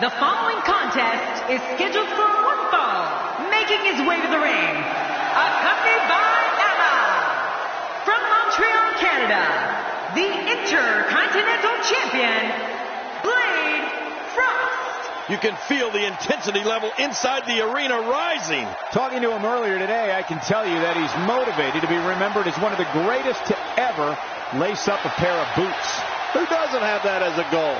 The following contest is scheduled for one fall, making his way to the ring, accompanied by Anna. From Montreal, Canada, the Intercontinental Champion, Blade Frost. You can feel the intensity level inside the arena rising. Talking to him earlier today, I can tell you that he's motivated to be remembered as one of the greatest to ever lace up a pair of boots. Who doesn't have that as a goal?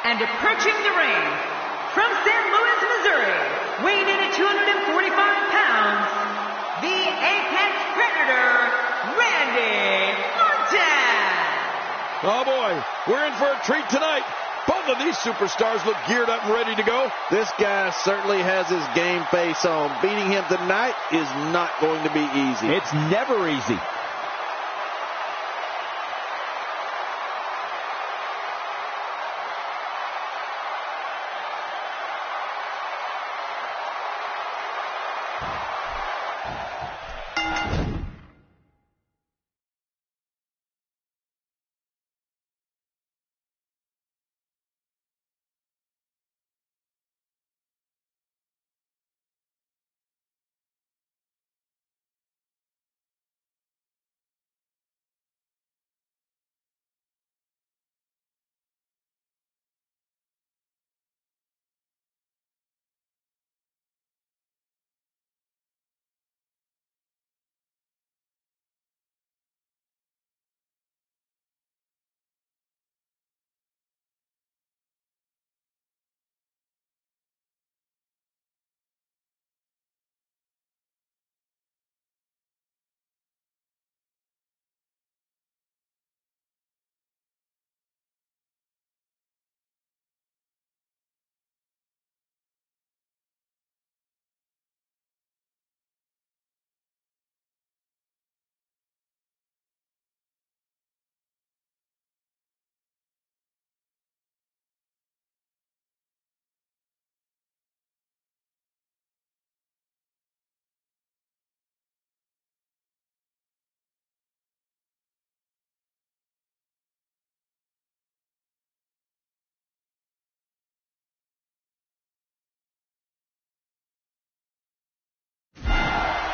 And approaching the ring, from St. Louis, Missouri, weighing in at 245 pounds, the Apex Predator, Randy Orton. Oh boy, we're in for a treat tonight. Both of these superstars look geared up and ready to go. This guy certainly has his game face on. Beating him tonight is not going to be easy. It's never easy.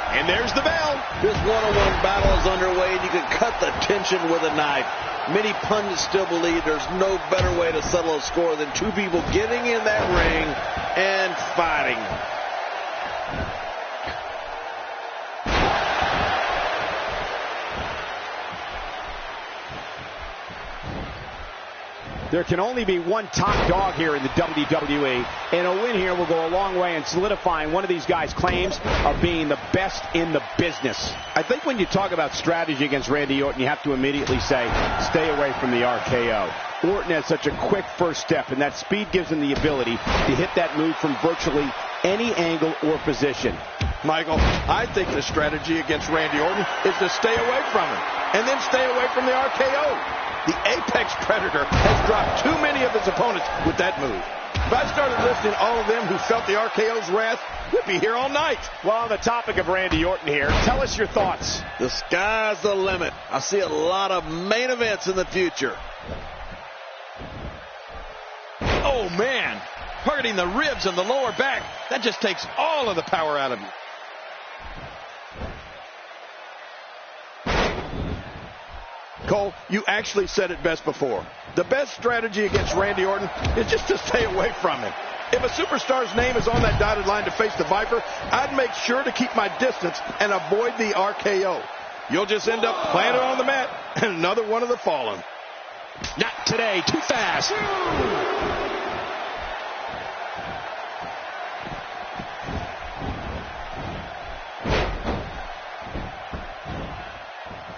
And there's the bell. This one-on-one battle is underway, and you can cut the tension with a knife. Many pundits still believe there's no better way to settle a score than two people getting in that ring and fighting. There can only be one top dog here in the WWE, and a win here will go a long way in solidifying one of these guys' claims of being the best in the business. I think when you talk about strategy against Randy Orton, you have to immediately say, stay away from the RKO. Orton has such a quick first step, and that speed gives him the ability to hit that move from virtually any angle or position. Michael, I think the strategy against Randy Orton is to stay away from him, and then stay away from the RKO. The Apex Predator has dropped too many of his opponents with that move. If I started listing all of them who felt the RKO's wrath, we'd be here all night. Well, on the topic of Randy Orton here, tell us your thoughts. The sky's the limit. I see a lot of main events in the future. Oh, man. Targeting the ribs and the lower back, that just takes all of the power out of you. Cole, you actually said it best before. The best strategy against Randy Orton is just to stay away from him. If a superstar's name is on that dotted line to face the Viper, I'd make sure to keep my distance and avoid the RKO. You'll just end up planted on the mat and another one of the fallen. Not today, too fast.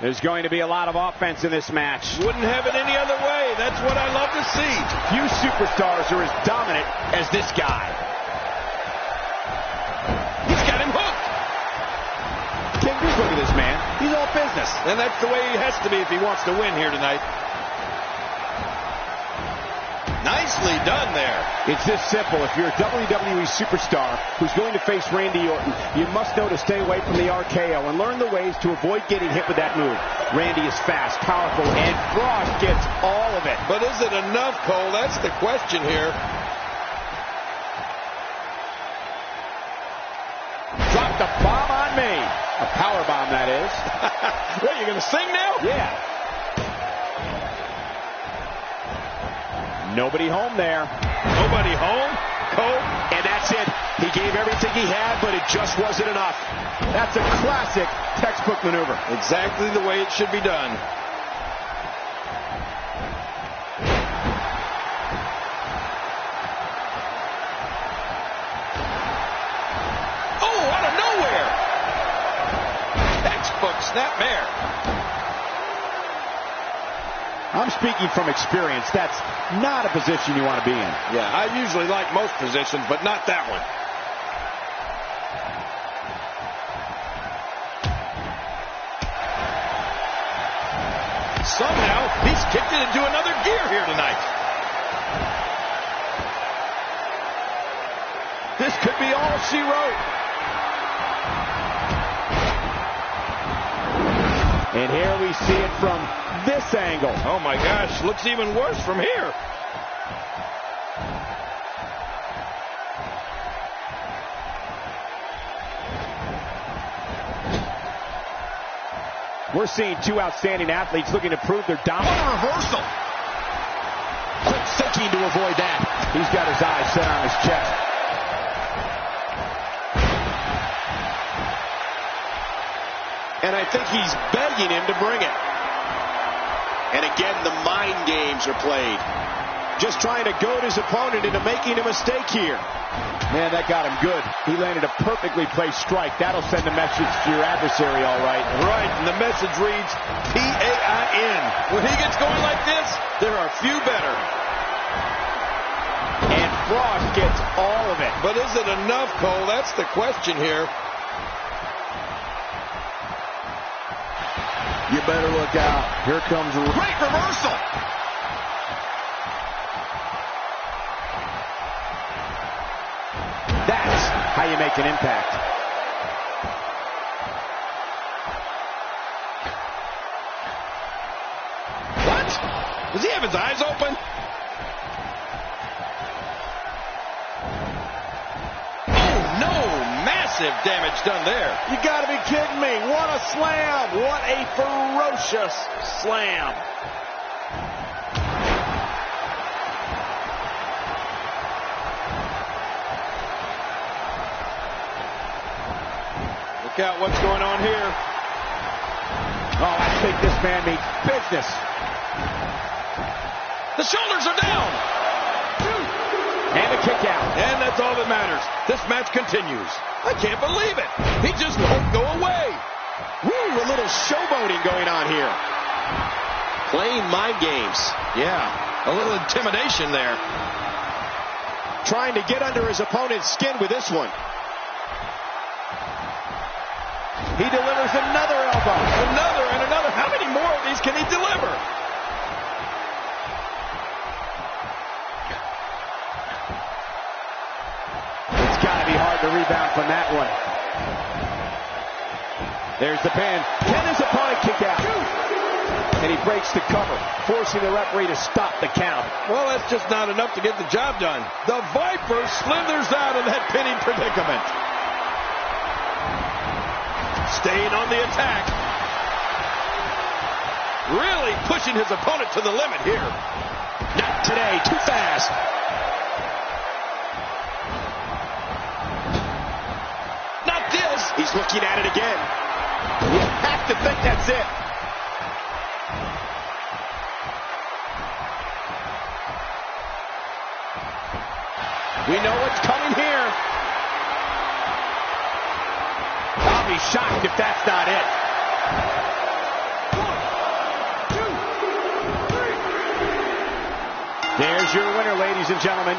There's going to be a lot of offense in this match. Wouldn't have it any other way. That's what I love to see. Few superstars are as dominant as this guy. He's got him hooked. King, just look at this man. He's all business. And that's the way he has to be if he wants to win here tonight. Nicely done there. It's this simple. If you're a WWE superstar who's going to face Randy Orton, you must know to stay away from the RKO and learn the ways to avoid getting hit with that move. Randy is fast, powerful, and Frost gets all of it. But is it enough, Cole? That's the question here. Drop the bomb on me. A power bomb, that is. What, you going to sing now? Yeah. Nobody home there. Nobody home? Cole? And that's it. He gave everything he had, but it just wasn't enough. That's a classic textbook maneuver. Exactly the way it should be done. Oh, out of nowhere! Textbook snapmare. I'm speaking from experience. That's not a position you want to be in. Yeah, I usually like most positions, but not that one. Somehow, he's kicked it into another gear here tonight. This could be all she wrote. And here we see it from this angle. Oh my gosh, looks even worse from here. We're seeing two outstanding athletes looking to prove their dominance. What a reversal. Quick thinking to avoid that. He's got his eyes set on his chest. And I think he's begging him to bring it. And again, the mind games are played. Just trying to goad his opponent into making a mistake here. Man, that got him good. He landed a perfectly placed strike. That'll send a message to your adversary, all right. Right, and the message reads P-A-I-N. When he gets going like this, there are few better. And Frost gets all of it. But is it enough, Cole? That's the question here. You better look out. Here comes a Great reversal. That's how you make an impact. What? Does he have his eyes open? Oh, no. Massive damage done there. You gotta be kidding me. What a slam. What a ferocious slam. Look out what's going on here. Oh, I think this man means business. The shoulders are down. And a kick out. And that's all that matters. This match continues. I can't believe it. He just won't go away. Woo, a little showboating going on here. Playing mind games. Yeah, a little intimidation there. Trying to get under his opponent's skin with this one. He delivers another elbow. Another and another. How many more of these can he deliver? It's got to be hard to rebound from that one. There's the pin. Can his opponent kick out? And he breaks the cover, forcing the referee to stop the count. Well, that's just not enough to get the job done. The Viper slithers out of that pinning predicament. Staying on the attack. Really pushing his opponent to the limit here. Not today, too fast. Not this. He's looking at it again. You have to think that's it. We know what's coming here. I'll be shocked if that's not it. 1, 2, 3. There's your winner, ladies and gentlemen.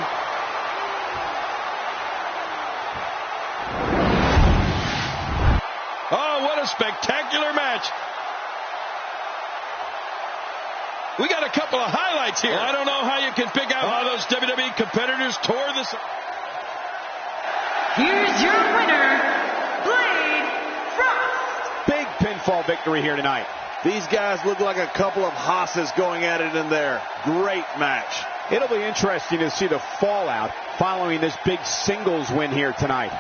Oh, what a spectacular match. We got a couple of highlights here. Well, I don't know how you can pick out how those WWE competitors tore this. Here's your winner, Blade Frost. Big pinfall victory here tonight. These guys look like a couple of hosses going at it in there. Great match. It'll be interesting to see the fallout following this big singles win here tonight.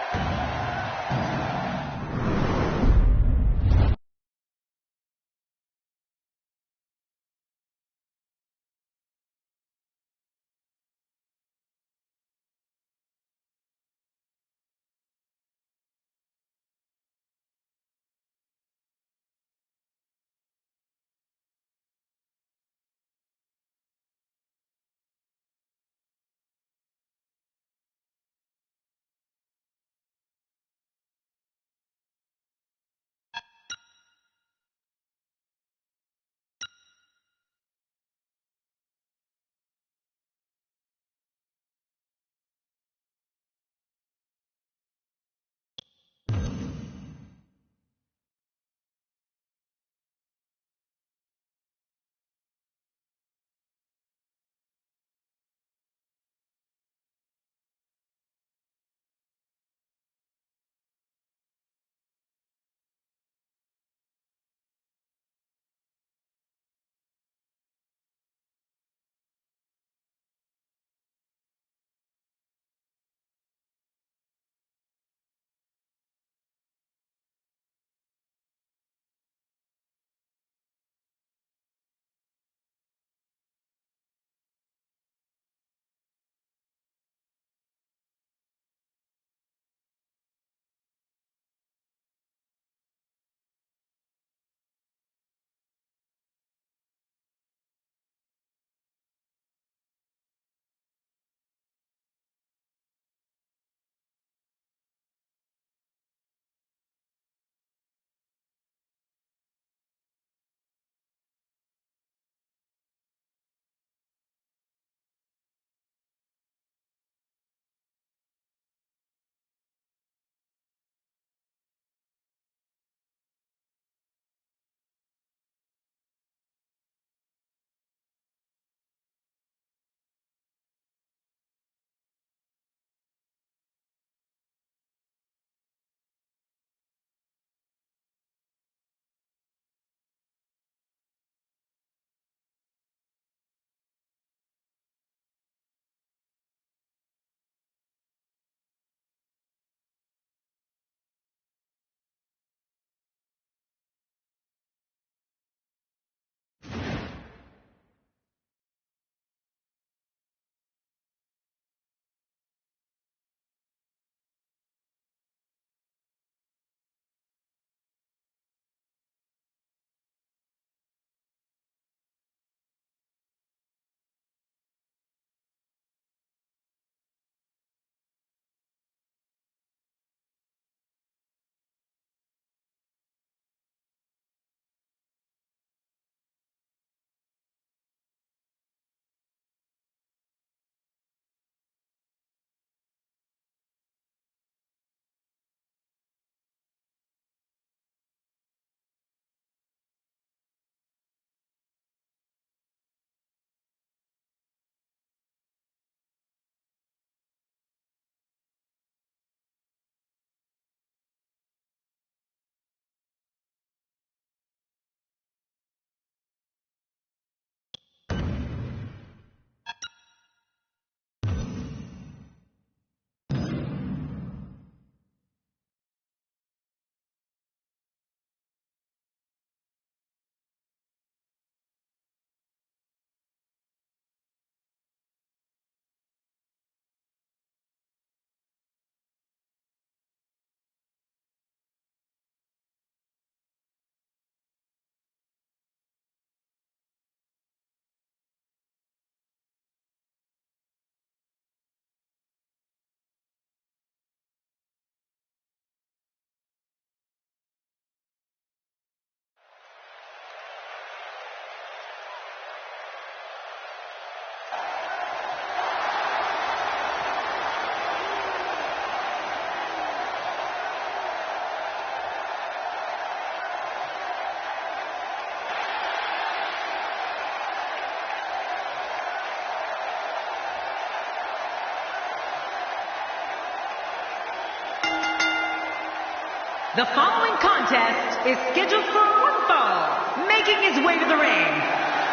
The following contest is scheduled for one fall. Making his way to the ring,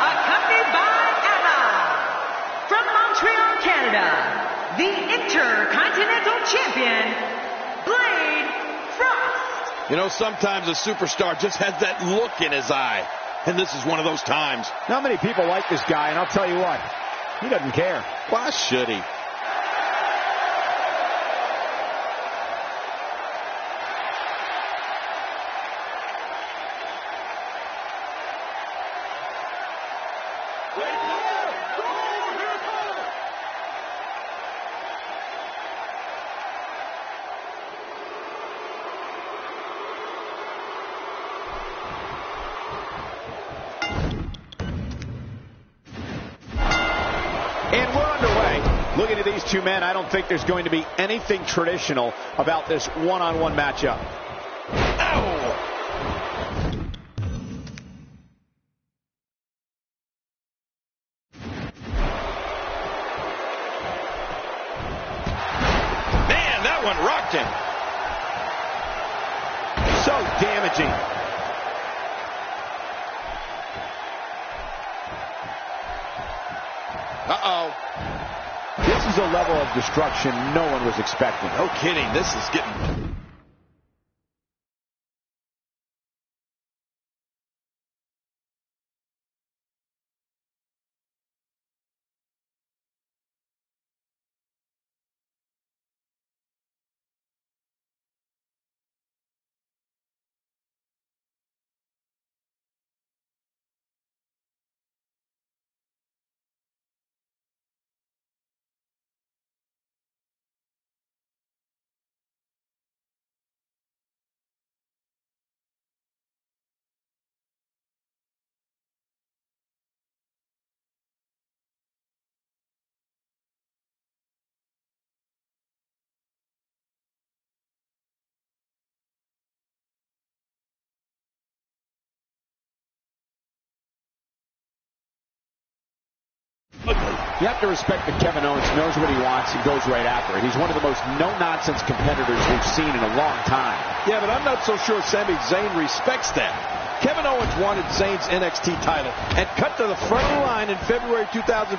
accompanied by Anna. From Montreal, Canada, the Intercontinental Champion, Blade Frost. You know, sometimes a superstar just has that look in his eye. And this is one of those times. Not many people like this guy, and I'll tell you what, he doesn't care. Why should he? And we're underway. Looking at these two men, I don't think there's going to be anything traditional about this one-on-one matchup. Ow! Man, that one rocked him. So damaging. Uh-oh. This is a level of destruction no one was expecting. No kidding. This is getting... You have to respect that Kevin Owens knows what he wants and goes right after it. He's one of the most no-nonsense competitors we've seen in a long time. Yeah, but I'm not so sure Sami Zayn respects that. Kevin Owens wanted Zayn's NXT title and cut to the front of the line in February 2015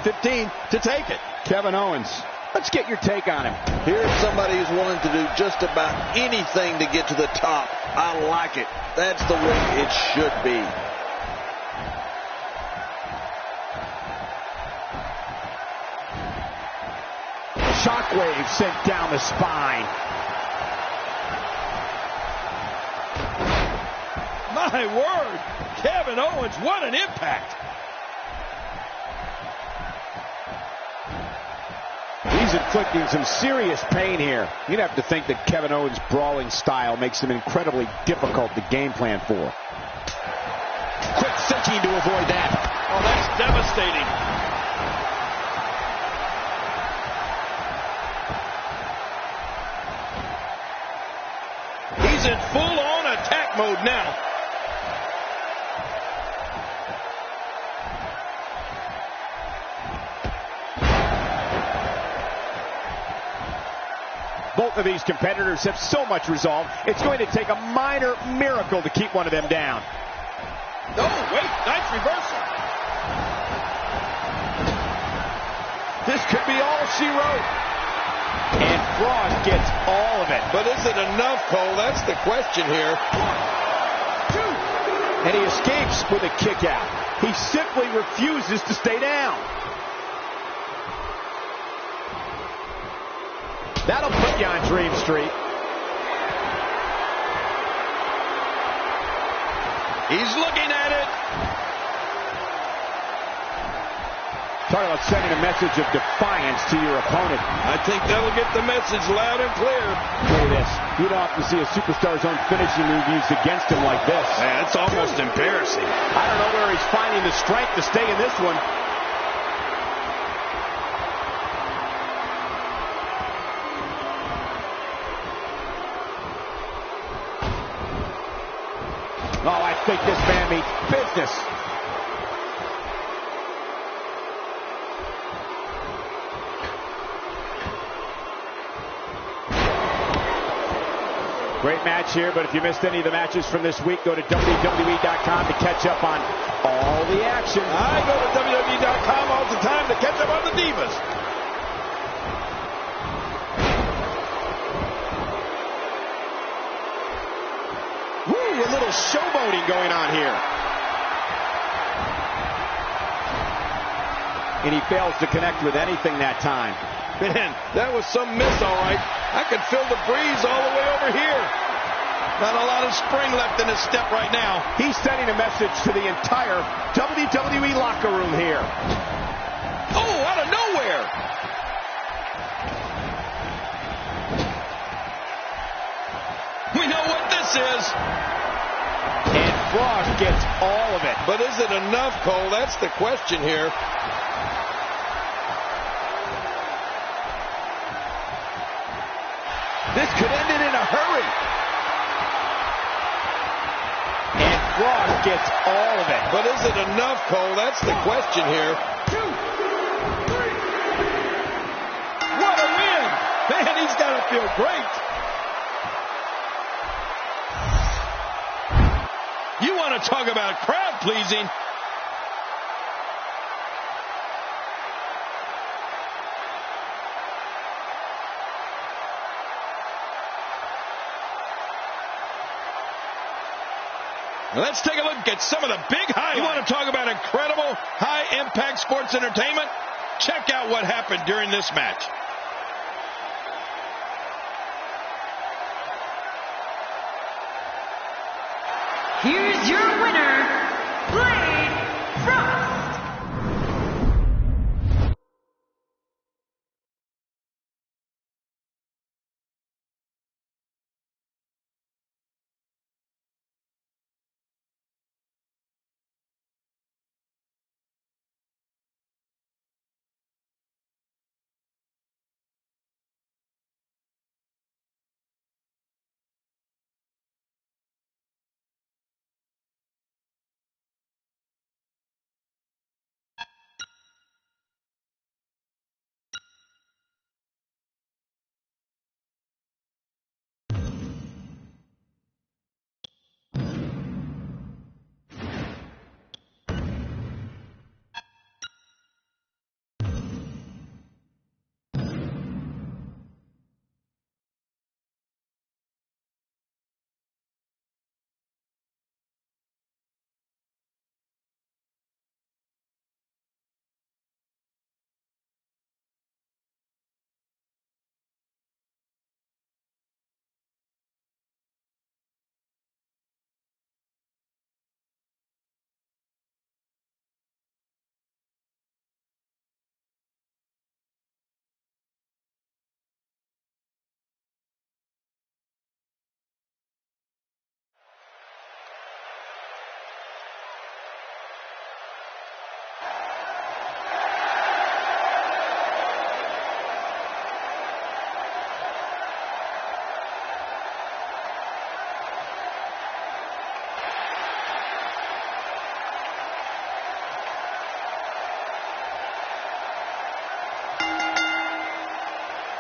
to take it. Kevin Owens, let's get your take on him. Here's somebody who's willing to do just about anything to get to the top. I like it. That's the way it should be. Shockwave sent down the spine. My word, Kevin Owens, what an impact. He's inflicting some serious pain here. You'd have to think that Kevin Owens' brawling style makes him incredibly difficult to game plan for. Quick thinking to avoid that. Oh, that's devastating. He's in full-on attack mode now. Both of these competitors have so much resolve, it's going to take a minor miracle to keep one of them down. Oh, wait, nice reversal. This could be all she wrote. And Frost gets all of it. But is it enough, Cole? That's the question here. 1, 2. And he escapes with a kick out. He simply refuses to stay down. That'll put you on Dream Street. He's looking at it. Talk about sending a message of defiance to your opponent. I think that'll get the message loud and clear. Look at this. You don't often see a superstar's own finishing move used against him like this. Man, it's almost embarrassing. I don't know where he's finding the strength to stay in this one. Oh, I think this man means business. Great match here, but if you missed any of the matches from this week, go to WWE.com to catch up on all the action. I go to WWE.com all the time to catch up on the Divas. Woo, a little showboating going on here. And he fails to connect with anything that time. Man, that was some miss, all right. I could feel the breeze all the way over here. Not a lot of spring left in his step right now. He's sending a message to the entire WWE locker room here. Oh, out of nowhere. We know what this is. And Frost gets all of it. But is it enough, Cole? That's the question here. This could end it in a hurry. And Frost gets all of it. But is it enough, Cole? That's the question here. 2, 3. What a win! Man, he's got to feel great. You want to talk about crowd pleasing? Let's take a look at some of the big highlights. You want to talk about incredible high-impact sports entertainment? Check out what happened during this match. Here's your winner, Frost.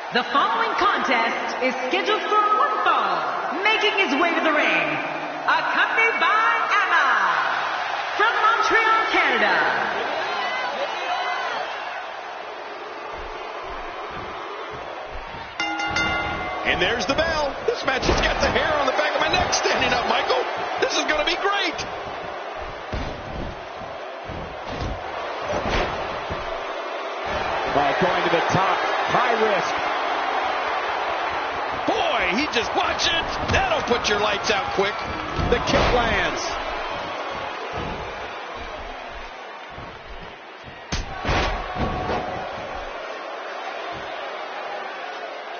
The following contest is scheduled for one fall, making his way to the ring, accompanied by Anna, from Montreal, Canada. And there's the bell. This match has got the hair on the back of my neck standing up, Michael. This is going to be great. Going to the top, high risk. Boy, he just, watch it. That'll put your lights out quick. The kick lands.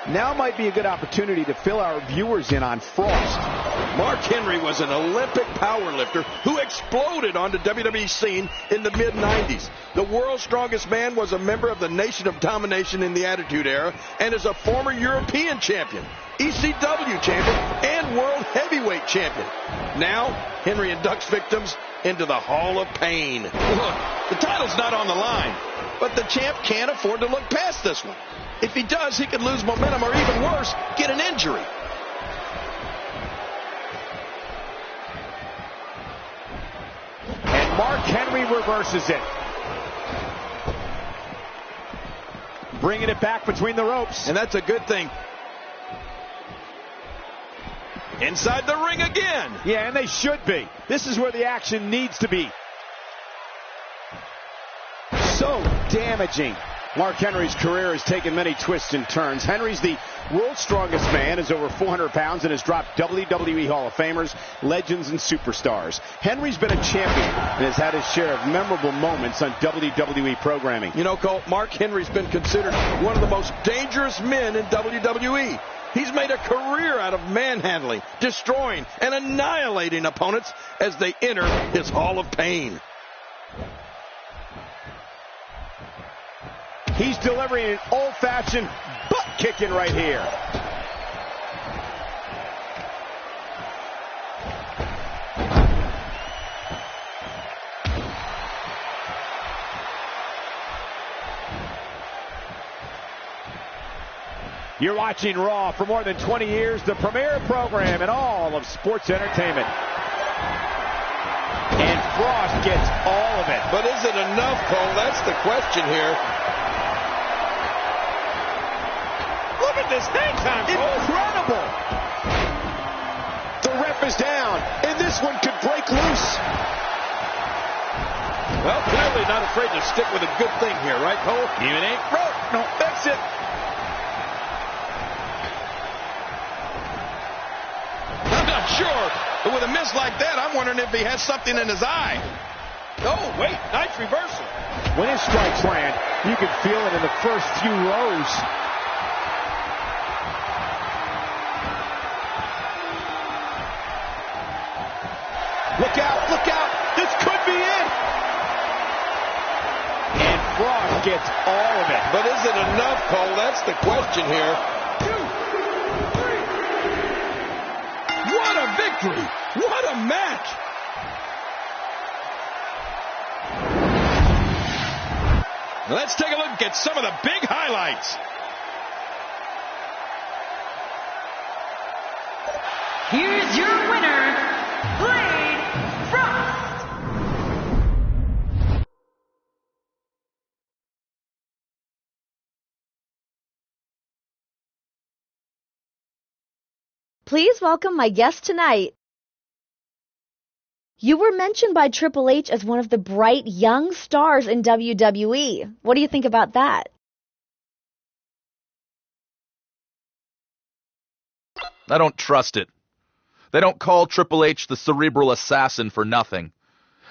Now might be a good opportunity to fill our viewers in on Frost. Mark Henry was an Olympic powerlifter who exploded on the WWE scene in the mid-90s. The world's strongest man was a member of the Nation of Domination in the Attitude Era and is a former European champion, ECW champion, and world heavyweight champion. Now, Henry inducts victims into the Hall of Pain. Look, the title's not on the line, but the champ can't afford to look past this one. If he does, he could lose momentum or even worse, get an injury. Mark Henry reverses it. Bringing it back between the ropes. And that's a good thing. Inside the ring again. Yeah, and they should be. This is where the action needs to be. So damaging. Mark Henry's career has taken many twists and turns. Henry's the world's strongest man, is over 400 pounds, and has dropped WWE Hall of Famers, legends, and superstars. Henry's been a champion and has had his share of memorable moments on WWE programming. You know, Cole, Mark Henry's been considered one of the most dangerous men in WWE. He's made a career out of manhandling, destroying, and annihilating opponents as they enter his Hall of Pain. He's delivering an old-fashioned butt-kicking right here. You're watching Raw. For more than 20 years, the premier program in all of sports entertainment. And Frost gets all of it. But is it enough, Cole? That's the question here. Look at this hang time. Incredible. The ref is down, and this one could break loose. Well, clearly not afraid to stick with a good thing here, right, Cole? Even ain't broke. No, that's it. I'm not sure, but with a miss like that, I'm wondering if he has something in his eye. Oh, wait, nice reversal. When his strikes land, you can feel it in the first few rows. Look out, look out. This could be it. And Frost gets all of it. But is it enough, Cole? That's the question here. 2, 3. What a victory. What a match. Let's take a look at some of the big highlights. Here's your winner, Frost. Please welcome my guest tonight. You were mentioned by Triple H as one of the bright young stars in WWE. What do you think about that? I don't trust it. They don't call Triple H the cerebral assassin for nothing.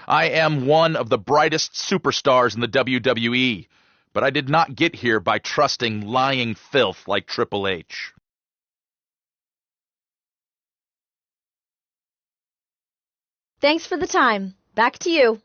I am one of the brightest superstars in the WWE, but I did not get here by trusting lying filth like Triple H. Thanks for the time. Back to you.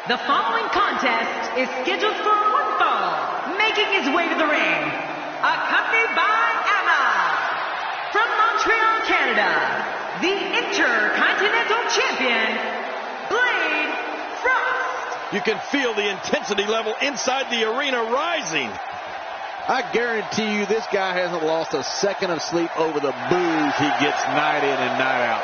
The following contest is scheduled for one fall, making his way to the ring, accompanied by Anna. From Montreal, Canada, the Intercontinental Champion, Blade Frost. You can feel the intensity level inside the arena rising. I guarantee you this guy hasn't lost a second of sleep over the boos he gets night in and night out.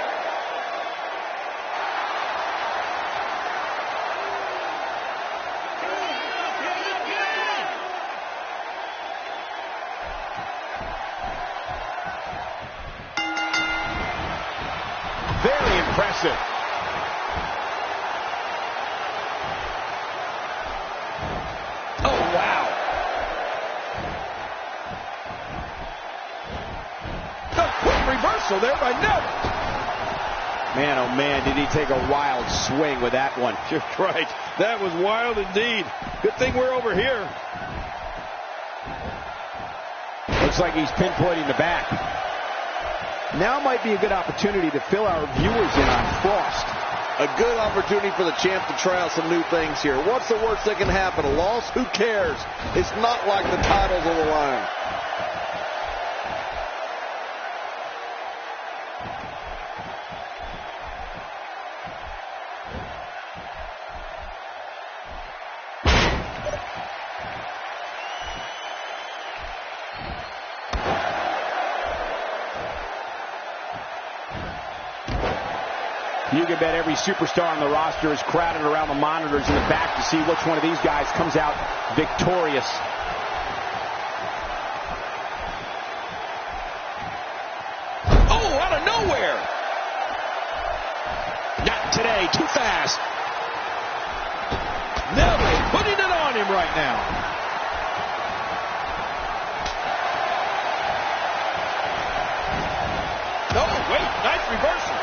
Very impressive. Oh, wow. A quick reversal there by Neville. Man, oh man, did he take a wild swing with that one. You're right. That was wild indeed. Good thing we're over here. Looks like he's pinpointing the back. Now might be a good opportunity to fill our viewers in on Frost. A good opportunity for the champ to try out some new things here. What's the worst that can happen? A loss? Who cares? It's not like the title's on the line. You can bet every superstar on the roster is crowded around the monitors in the back to see which one of these guys comes out victorious. Oh, out of nowhere. Not today, too fast. Neville putting it on him right now. Oh, wait, nice reversal.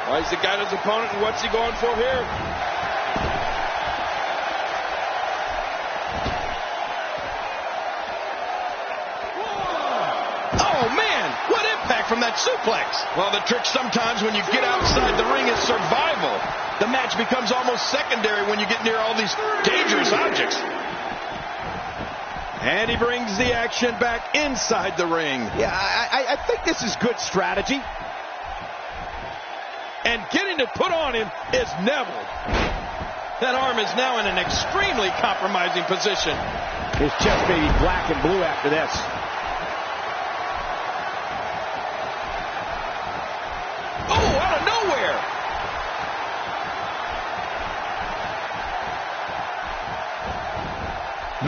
Well, he's got his opponent, and what's he going for here? Oh, man, what impact from that suplex. Well, the trick sometimes when you get outside the ring is survival. The match becomes almost secondary when you get near all these dangerous objects. And he brings the action back inside the ring. Yeah, I think this is good strategy. And getting it put on him is Neville. That arm is now in an extremely compromising position. His chest may be black and blue after this. Oh, out of nowhere.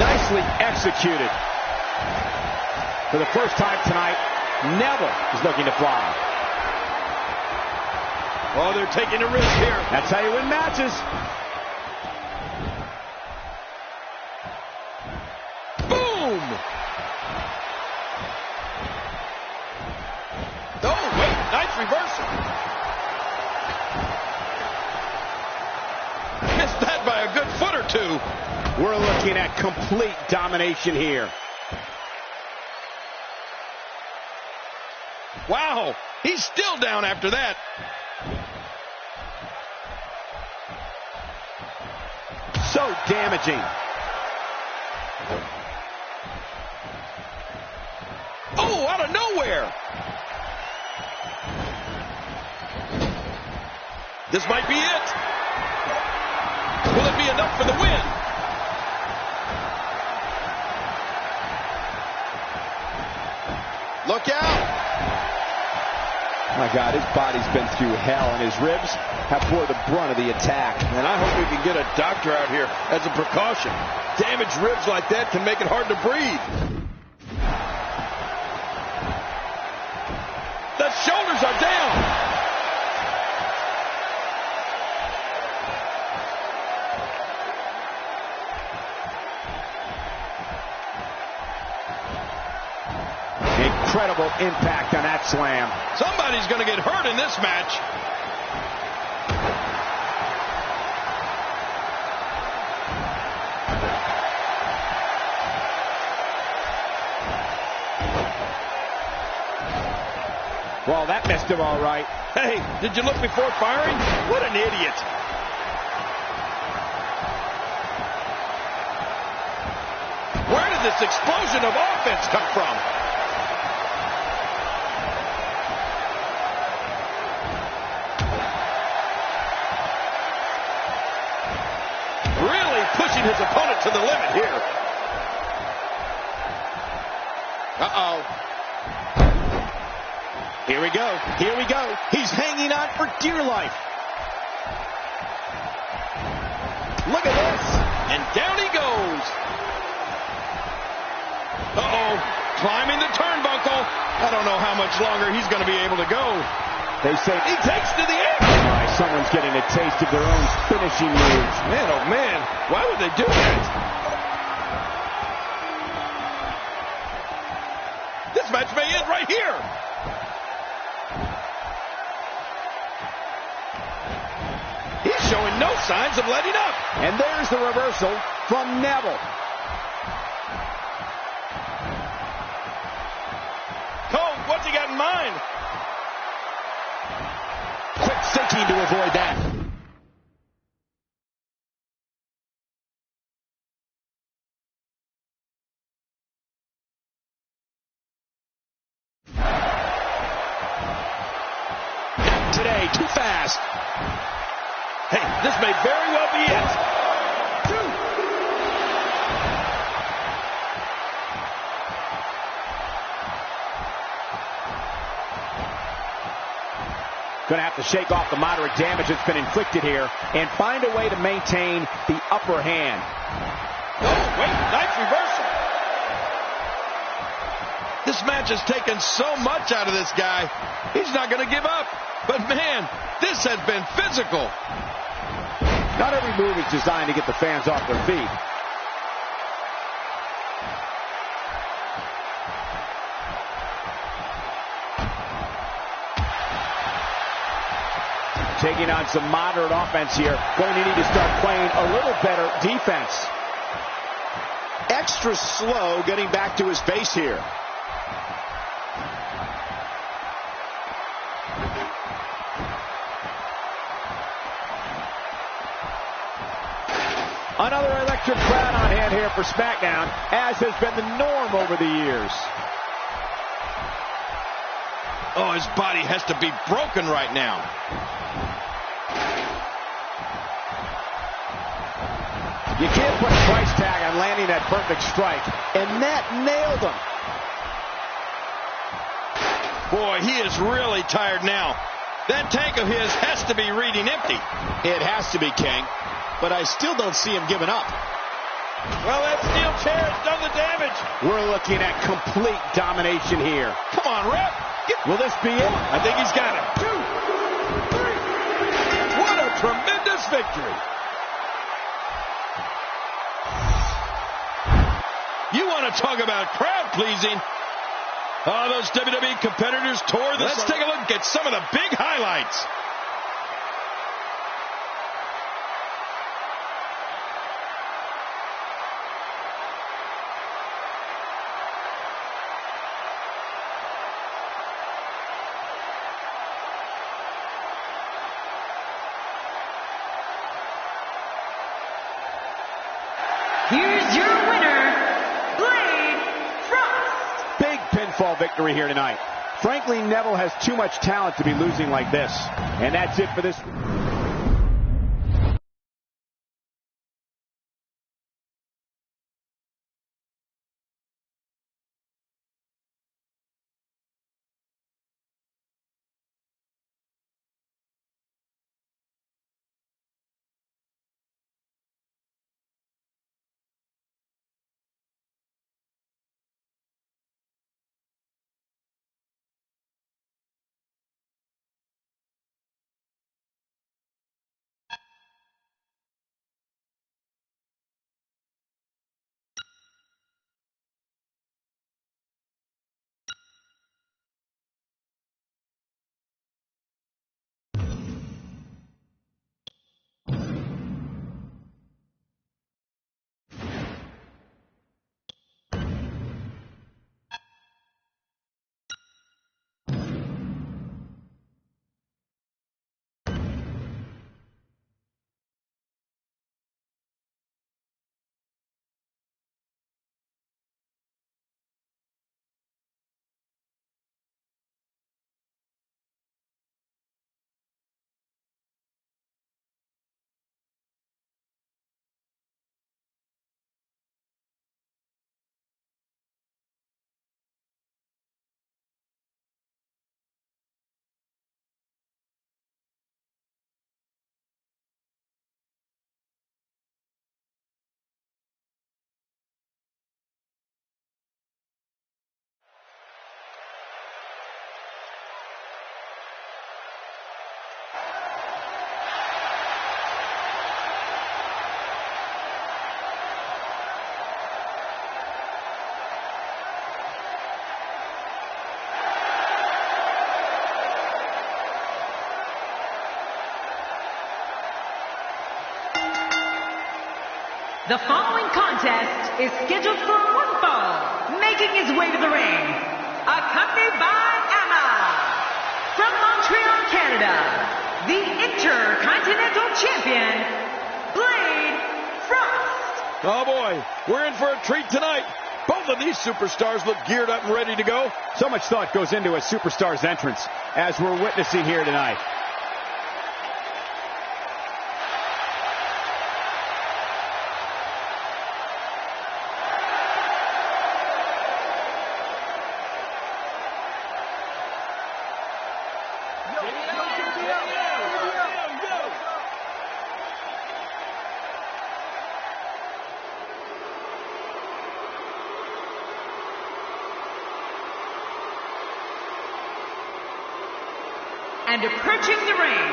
Nicely executed. For the first time tonight, Neville is looking to fly. Oh, they're taking a risk here. That's how you win matches. Boom! Oh, wait, nice reversal. Missed that by a good foot or two. We're looking at complete domination here. Wow, he's still down after that. So damaging. Oh, out of nowhere. This might be it. Will it be enough for the win? Look out. My God, his body's been through hell, and his ribs have bore the brunt of the attack. And I hope we can get a doctor out here as a precaution. Damaged ribs like that can make it hard to breathe. The shoulders are down. Incredible impact on that slam. Somebody's going to get hurt in this match. Well, that missed him all right. Hey, did you look before firing? What an idiot. this explosion of offense come from? Really pushing his opponent to the limit here. Uh-oh. Here we go. Here we go. He's hanging on for dear life. Look at this. And down he goes. Uh-oh. Climbing the turnbuckle. I don't know how much longer he's going to be able to go. They say He takes to the air. someone's getting a taste of their own finishing moves. Man, oh man. Why would they do that? This match may end right here. He's showing no signs of letting up. And there's the reversal from Neville. Cole, what's he got in mind? Quick thinking to avoid that. Today, too fast. Hey, this may very well be it. Going to have to shake off the moderate damage that's been inflicted here and find a way to maintain the upper hand. Oh, wait, nice reversal. This match has taken so much out of this guy. He's not going to give up. But man, this has been physical. Not every move is designed to get the fans off their feet. Taking on some moderate offense here. Going to need to start playing a little better defense. Extra slow getting back to his base here. Another electric crowd on hand here for SmackDown, as has been the norm over the years. Oh, his body has to be broken right now. You can't put a price tag on landing that perfect strike, and that nailed him. Boy, he is really tired now. That tank of his has to be reading empty. It has to be, King, but I still don't see him giving up. Well, that steel chair has done the damage. We're looking at complete domination here. Come on, ref. Will this be it? I think he's got it. 2, 3. What a tremendous victory. You want to talk about crowd pleasing? Oh, those WWE competitors tore this. Let's take a look at some of the big highlights. Here's your winner, Big pinfall victory here tonight. Frankly, Neville has too much talent to be losing like this. And that's it for this. The following contest is scheduled for one fall, making his way to the ring, accompanied by Anna. From Montreal, Canada, the Intercontinental Champion, Blade Frost. Oh boy, we're in for a treat tonight. Both of these superstars look geared up and ready to go. So much thought goes into a superstar's entrance, as we're witnessing here tonight. And approaching the ring.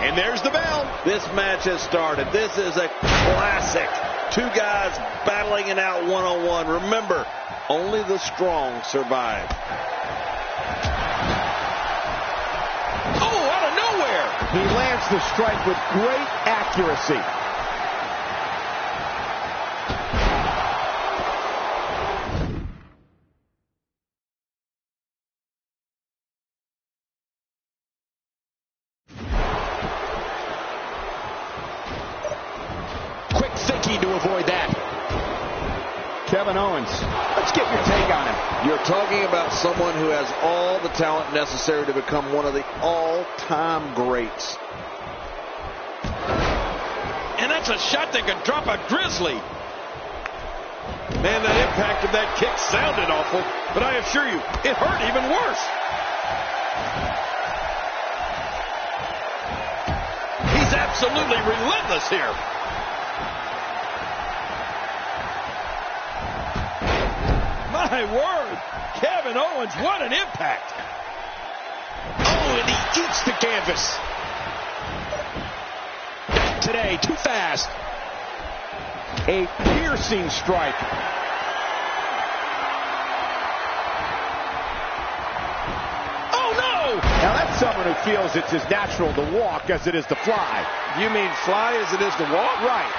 And there's the bell. This match has started. This is a classic. Two guys battling it out one-on-one. Remember, only the strong survive. Oh, out of nowhere. He lands the strike with great accuracy. Quick thinking to avoid that. Kevin Owens, let's get your take on him. You're talking about someone who has all the talent necessary to become one of the all-time greats. And that's a shot that could drop a grizzly. Man, that impact of that kick sounded awful, but I assure you, it hurt even worse. He's absolutely relentless here. My word, Kevin Owens, what an impact. Oh, and he eats the canvas. Not today, too fast. A piercing strike. Oh, no! Now, that's someone who feels it's as natural to walk as it is to fly. You mean fly as it is to walk? Right.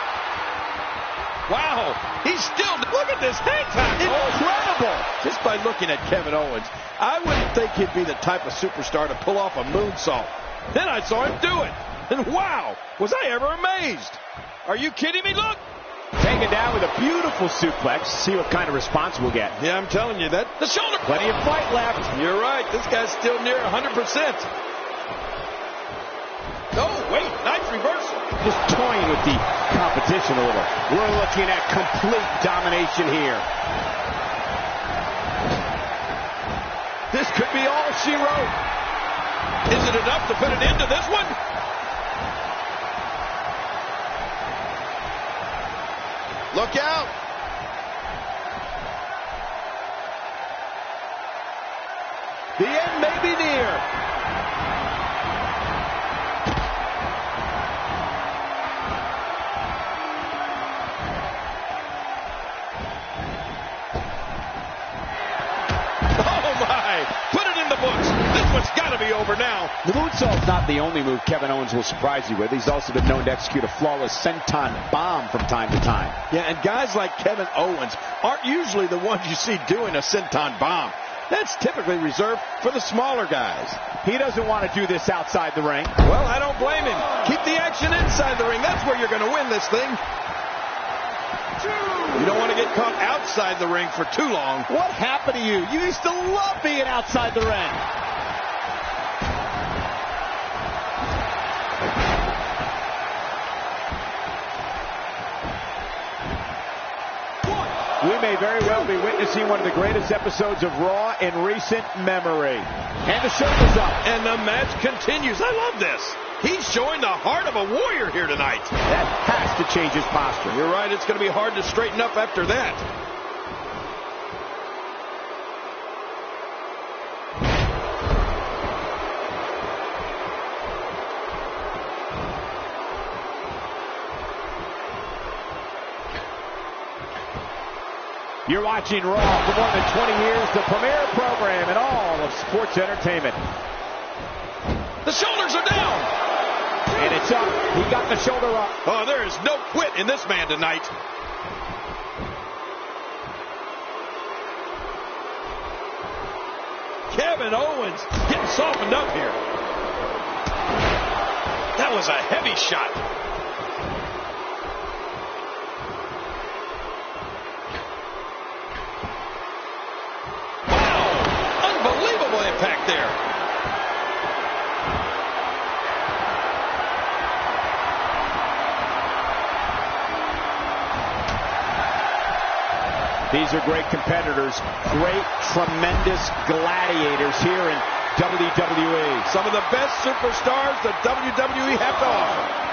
Wow, he's still, look at this hang time. Incredible. Just by looking at Kevin Owens, I wouldn't think he'd be the type of superstar to pull off a moonsault. Then I saw him do it, and wow, was I ever amazed. Are you kidding me? Look. Taken down with a beautiful suplex. See what kind of response we'll get. Yeah, I'm telling you that. The shoulder. Plenty of fight left. You're right, this guy's still near 100%. Oh, wait, nice reversal. Just toying with the competition a little. We're looking at complete domination here. This could be all she wrote. Is it enough to put an end to this one? Look out. The end may be near. It's got to be over now. The moonsault's not the only move Kevin Owens will surprise you with. He's also been known to execute a flawless senton bomb from time to time. Yeah, and guys like Kevin Owens aren't usually the ones you see doing a senton bomb. That's typically reserved for the smaller guys. He doesn't want to do this outside the ring. Well, I don't blame him. Keep the action inside the ring. That's where you're going to win this thing. You don't want to get caught outside the ring for too long. What happened to you? You used to love being outside the ring. We may very well be witnessing one of the greatest episodes of Raw in recent memory. And the shoulders up. And the match continues. I love this. He's showing the heart of a warrior here tonight. That has to change his posture. You're right. It's going to be hard to straighten up after that. You're watching Raw for more than 20 years, the premier program in all of sports entertainment. The shoulders are down. And It's up. He got the shoulder up. Oh, there is no quit in this man tonight. Kevin Owens getting softened up here. That was a heavy shot. Wow! Unbelievable impact there. These are great competitors, great, tremendous gladiators here in WWE. Some of the best superstars that WWE have to offer.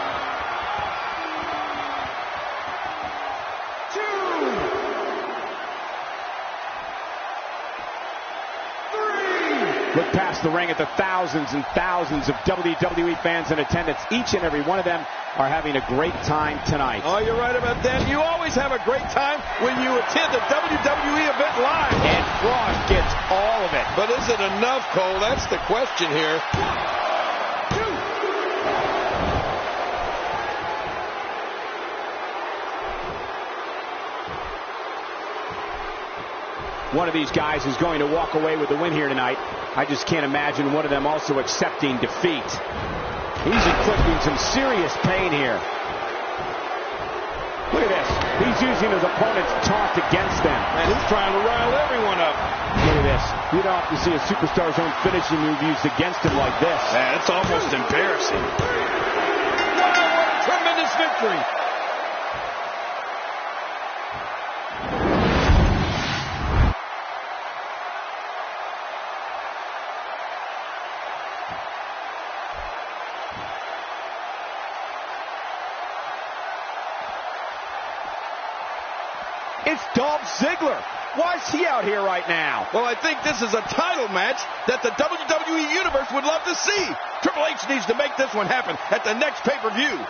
Look past the ring at the thousands and thousands of WWE fans in attendance. Each and every one of them are having a great time tonight. Oh, you're right about that. You always have a great time when you attend a WWE event live. And Frost gets all of it. But is it enough, Cole? That's the question here. One of these guys is going to walk away with the win here tonight. I just can't imagine one of them also accepting defeat. He's inflicting some serious pain here. Look at this. He's using his opponent's taunt against them. And he's trying to rile everyone up. Look at this. You don't have to see a superstar's own finishing move used against him like this. Man, it's almost embarrassing. Wow, what a tremendous victory. It's Dolph Ziggler. Why is he out here right now? Well, I think this is a title match that the WWE Universe would love to see. Triple H needs to make this one happen at the next pay-per-view.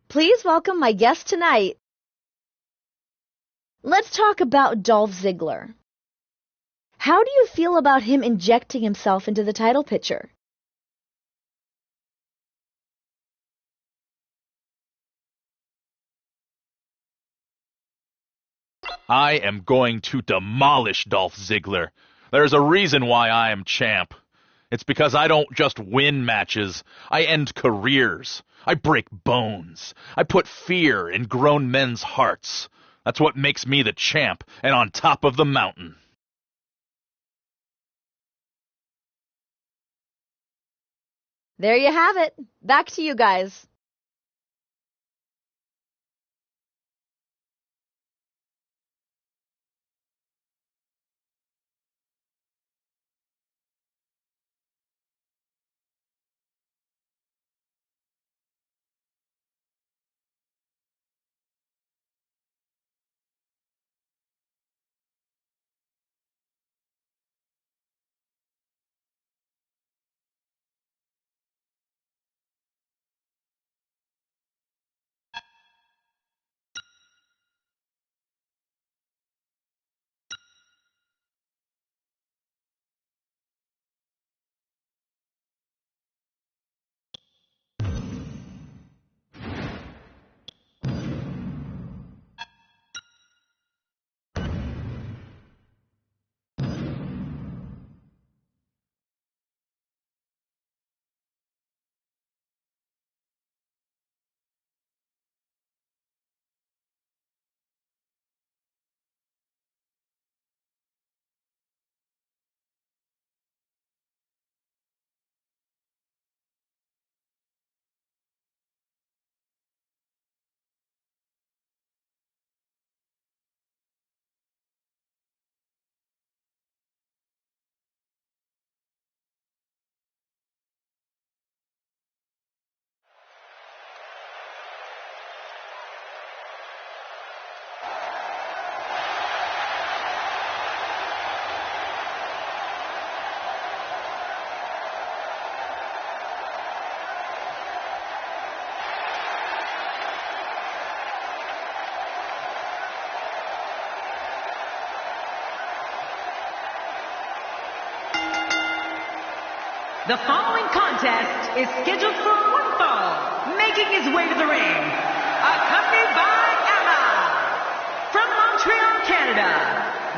Please welcome my guest tonight. Let's talk about Dolph Ziggler. How do you feel about him injecting himself into the title picture? I am going to demolish Dolph Ziggler. There's a reason why I am champ. It's because I don't just win matches. I end careers. I break bones. I put fear in grown men's hearts. That's what makes me the champ and on top of the mountain. There you have it. Back to you guys. The following contest is scheduled for one fall, making his way to the ring, accompanied by Anna. From Montreal, Canada,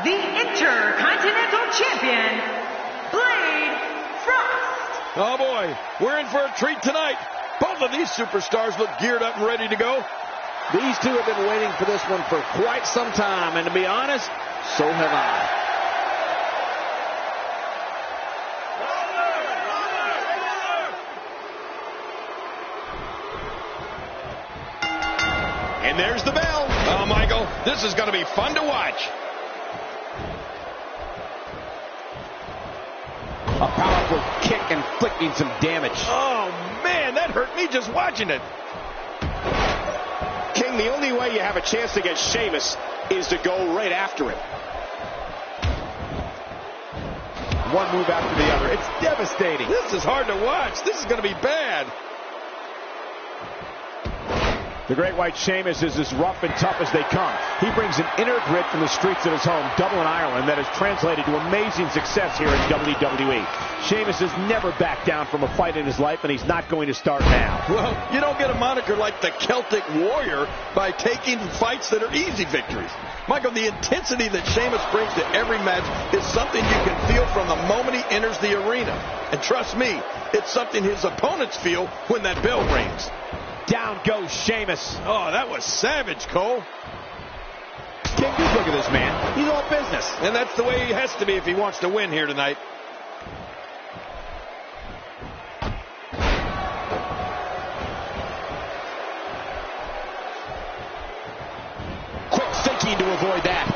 the Intercontinental Champion, Blade Frost. Oh boy, we're in for a treat tonight. Both of these superstars look geared up and ready to go. These two have been waiting for this one for quite some time, and to be honest, so have I. And there's the bell. Oh, Michael, this is going to be fun to watch. A powerful kick inflicting some damage. Oh, man, that hurt me just watching it. King, the only way you have a chance to get Sheamus is to go right after him. One move after the other. It's devastating. This is hard to watch. This is going to be bad. The Great White Sheamus is as rough and tough as they come. He brings an inner grit from the streets of his home, Dublin, Ireland, that has translated to amazing success here in WWE. Sheamus has never backed down from a fight in his life, and he's not going to start now. Well, you don't get a moniker like the Celtic Warrior by taking fights that are easy victories. Michael, the intensity that Sheamus brings to every match is something you can feel from the moment he enters the arena. And trust me, it's something his opponents feel when that bell rings. Down goes Sheamus. Oh, that was savage, Cole. King, just look at this man. He's all business. And that's the way he has to be if he wants to win here tonight. Quick thinking to avoid that.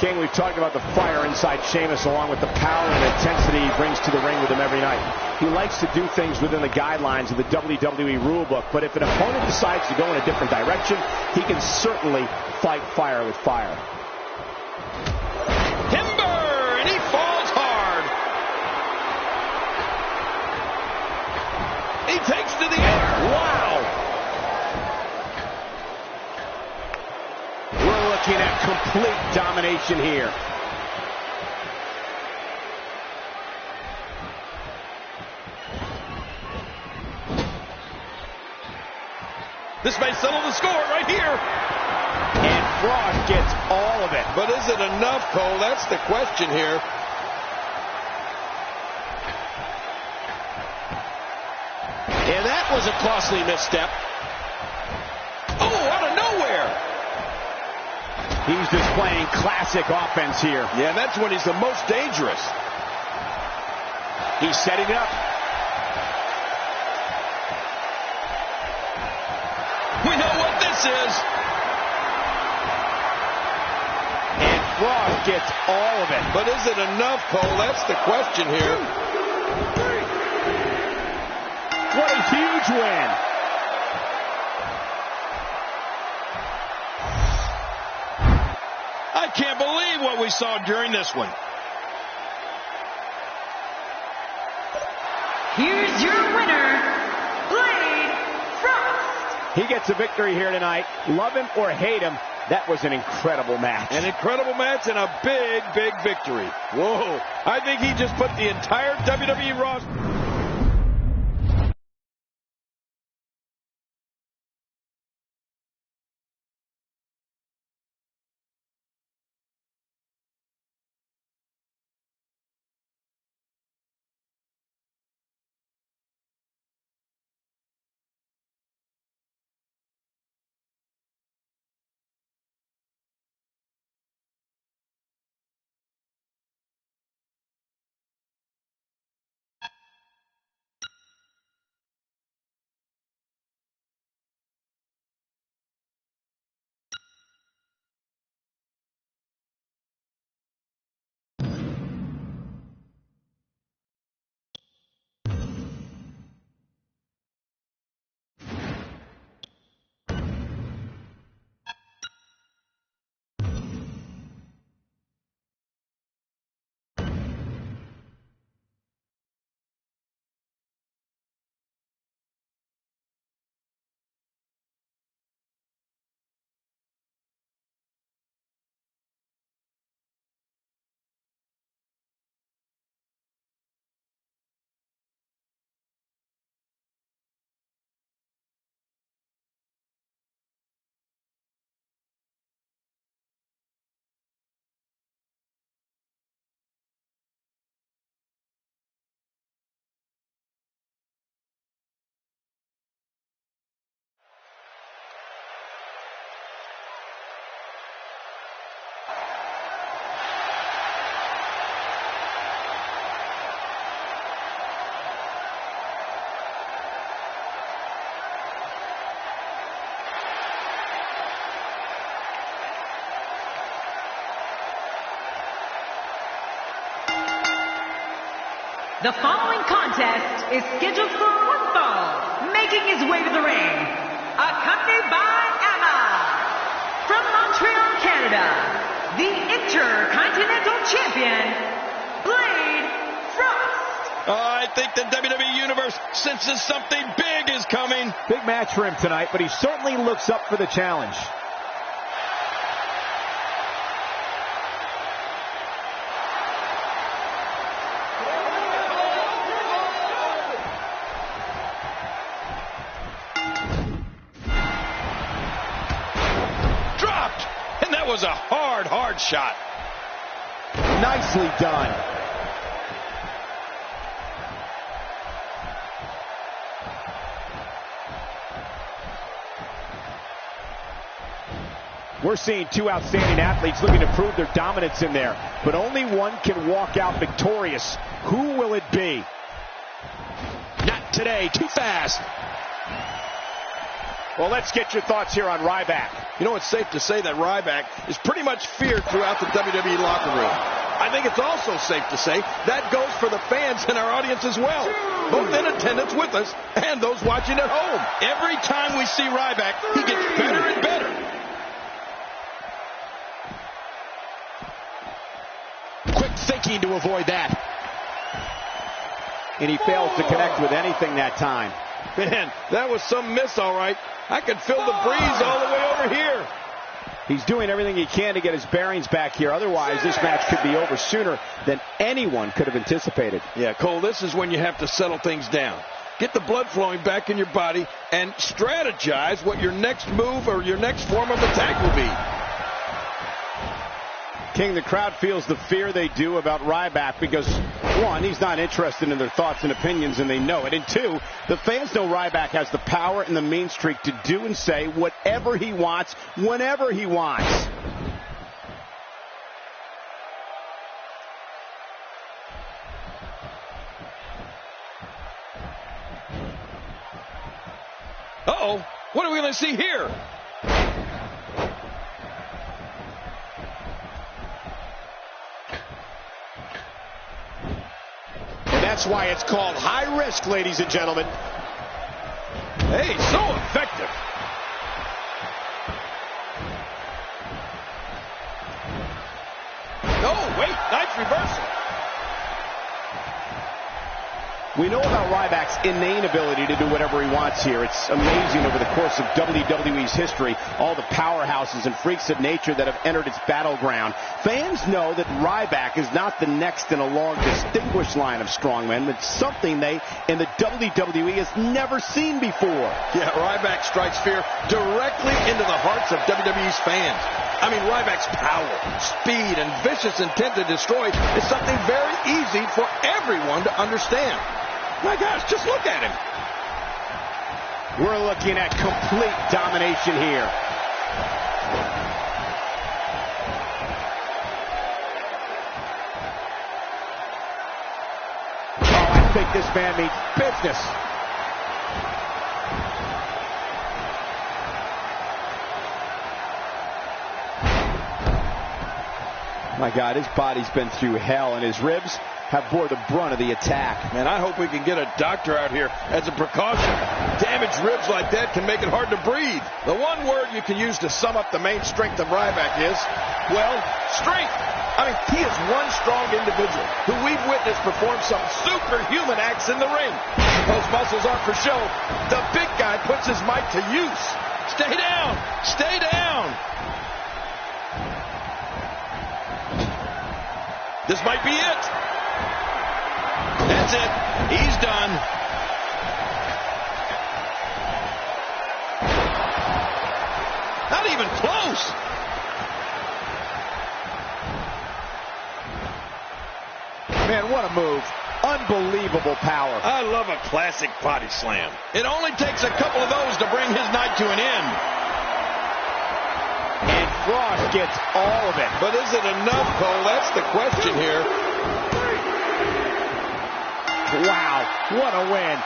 King, we've talked about the fire inside Sheamus along with the power and intensity he brings to the ring with him every night. He likes to do things within the guidelines of the WWE rulebook, but if an opponent decides to go in a different direction, he can certainly fight fire with fire. Timber, and he falls hard. He takes to the air. Wow! We're looking at complete domination here. This may settle the score right here. And Frost gets all of it. But is it enough, Cole? That's the question here. And that was a costly misstep. Oh, out of nowhere. He's displaying classic offense here. Yeah, that's when he's the most dangerous. He's setting it up. We know what this is. And Frost gets all of it. But is it enough, Cole? That's the question here. What a huge win. I can't believe what we saw during this one. Here's your winner, Blade Frost. He gets a victory here tonight. Love him or hate him, that was an incredible match. An incredible match and a big, big victory. Whoa. I think he just put the entire WWE roster... The following contest is scheduled for one fall. Making his way to the ring, accompanied by Emma. From Montreal, Canada, the Intercontinental Champion, Blade Frost. I think the WWE Universe senses something big is coming. Big match for him tonight, but he certainly looks up for the challenge. Dropped! And that was a hard shot. Nicely done. We're seeing two outstanding athletes looking to prove their dominance in there, but only one can walk out victorious. Who will it be? Not today. Too fast. Well, let's get your thoughts here on Ryback. You know, it's safe to say that Ryback is pretty much feared throughout the WWE locker room. I think it's also safe to say that goes for the fans in our audience as well, both in attendance with us and those watching at home. Every time we see Ryback, he gets better and better. Quick thinking to avoid that. And he fails to connect with anything that time. Man, that was some miss, all right. I could feel the breeze all the way over here. He's doing everything he can to get his bearings back here. Otherwise, this match could be over sooner than anyone could have anticipated. Yeah, Cole, this is when you have to settle things down. Get the blood flowing back in your body and strategize what your next move or your next form of attack will be. King, the crowd feels the fear they do about Ryback because, one, he's not interested in their thoughts and opinions, and they know it. And two, the fans know Ryback has the power and the mean streak to do and say whatever he wants, whenever he wants. Uh-oh, what are we going to see here? That's why it's called high risk, ladies and gentlemen. Hey, so effective. Oh, wait, nice reversal. We know about Ryback's innate ability to do whatever he wants here. It's amazing over the course of WWE's history, all the powerhouses and freaks of nature that have entered its battleground. Fans know that Ryback is not the next in a long, distinguished line of strongmen, but something they in the WWE has never seen before. Yeah, Ryback strikes fear directly into the hearts of WWE's fans. I mean, Ryback's power, speed, and vicious intent to destroy is something very easy for everyone to understand. My gosh, just look at him. We're looking at complete domination here. Oh, I think this man means business. My God, his body's been through hell, and his ribs have bore the brunt of the attack. Man, I hope we can get a doctor out here as a precaution. Damaged ribs like that can make it hard to breathe. The one word you can use to sum up the main strength of Ryback is, well, strength. I mean, he is one strong individual who we've witnessed perform some superhuman acts in the ring. Those muscles are for show. The big guy puts his might to use. Stay down. Stay down. This might be it. That's it. He's done. Not even close. Man, what a move. Unbelievable power. I love a classic body slam. It only takes a couple of those to bring his night to an end. And Frost gets all of it. But is it enough, Cole? That's the question here. Wow, what a win.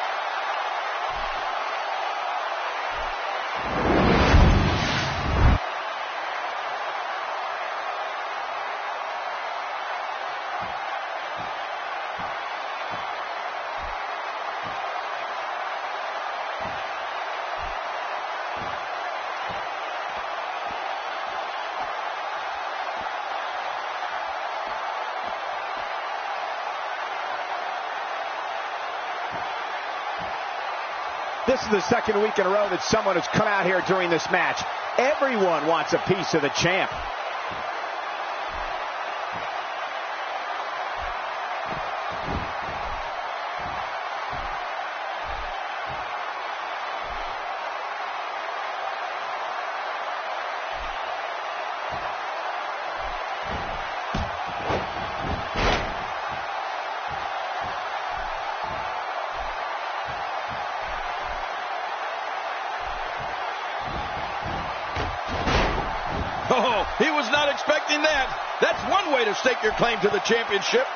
This is the second week in a row that someone has come out here during this match. Everyone wants a piece of the champ. Oh, he was not expecting that. That's one way to stake your claim to the championship.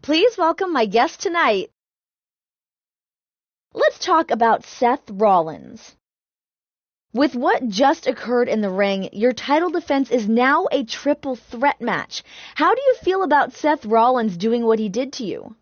Please welcome my guest tonight. Let's talk about Seth Rollins. With what just occurred in the ring, your title defense is now a triple threat match. How do you feel about Seth Rollins doing what he did to you?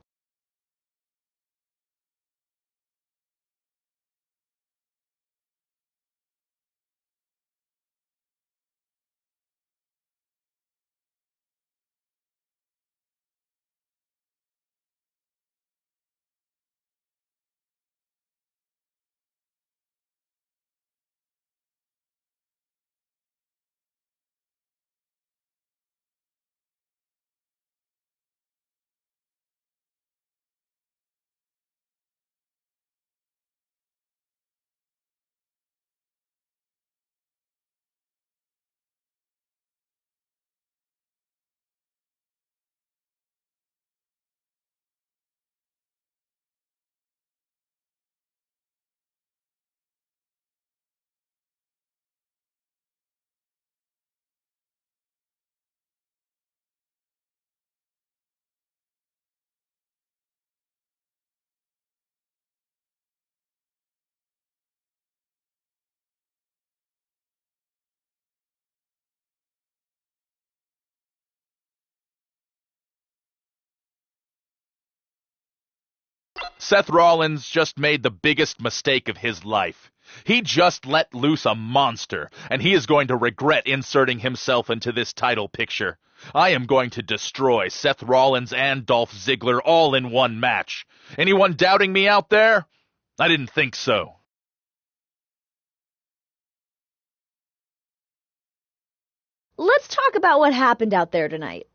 Seth Rollins just made the biggest mistake of his life. He just let loose a monster, and he is going to regret inserting himself into this title picture. I am going to destroy Seth Rollins and Dolph Ziggler all in one match. Anyone doubting me out there? I didn't think so. Let's talk about what happened out there tonight.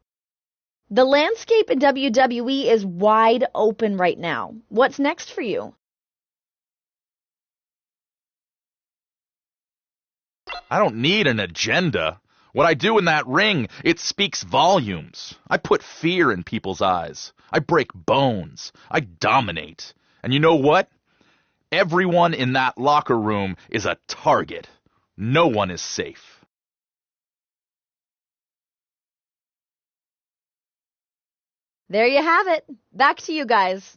The landscape in WWE is wide open right now. What's next for you? I don't need an agenda. What I do in that ring, it speaks volumes. I put fear in people's eyes. I break bones. I dominate. And you know what? Everyone in that locker room is a target. No one is safe. There you have it. Back to you guys.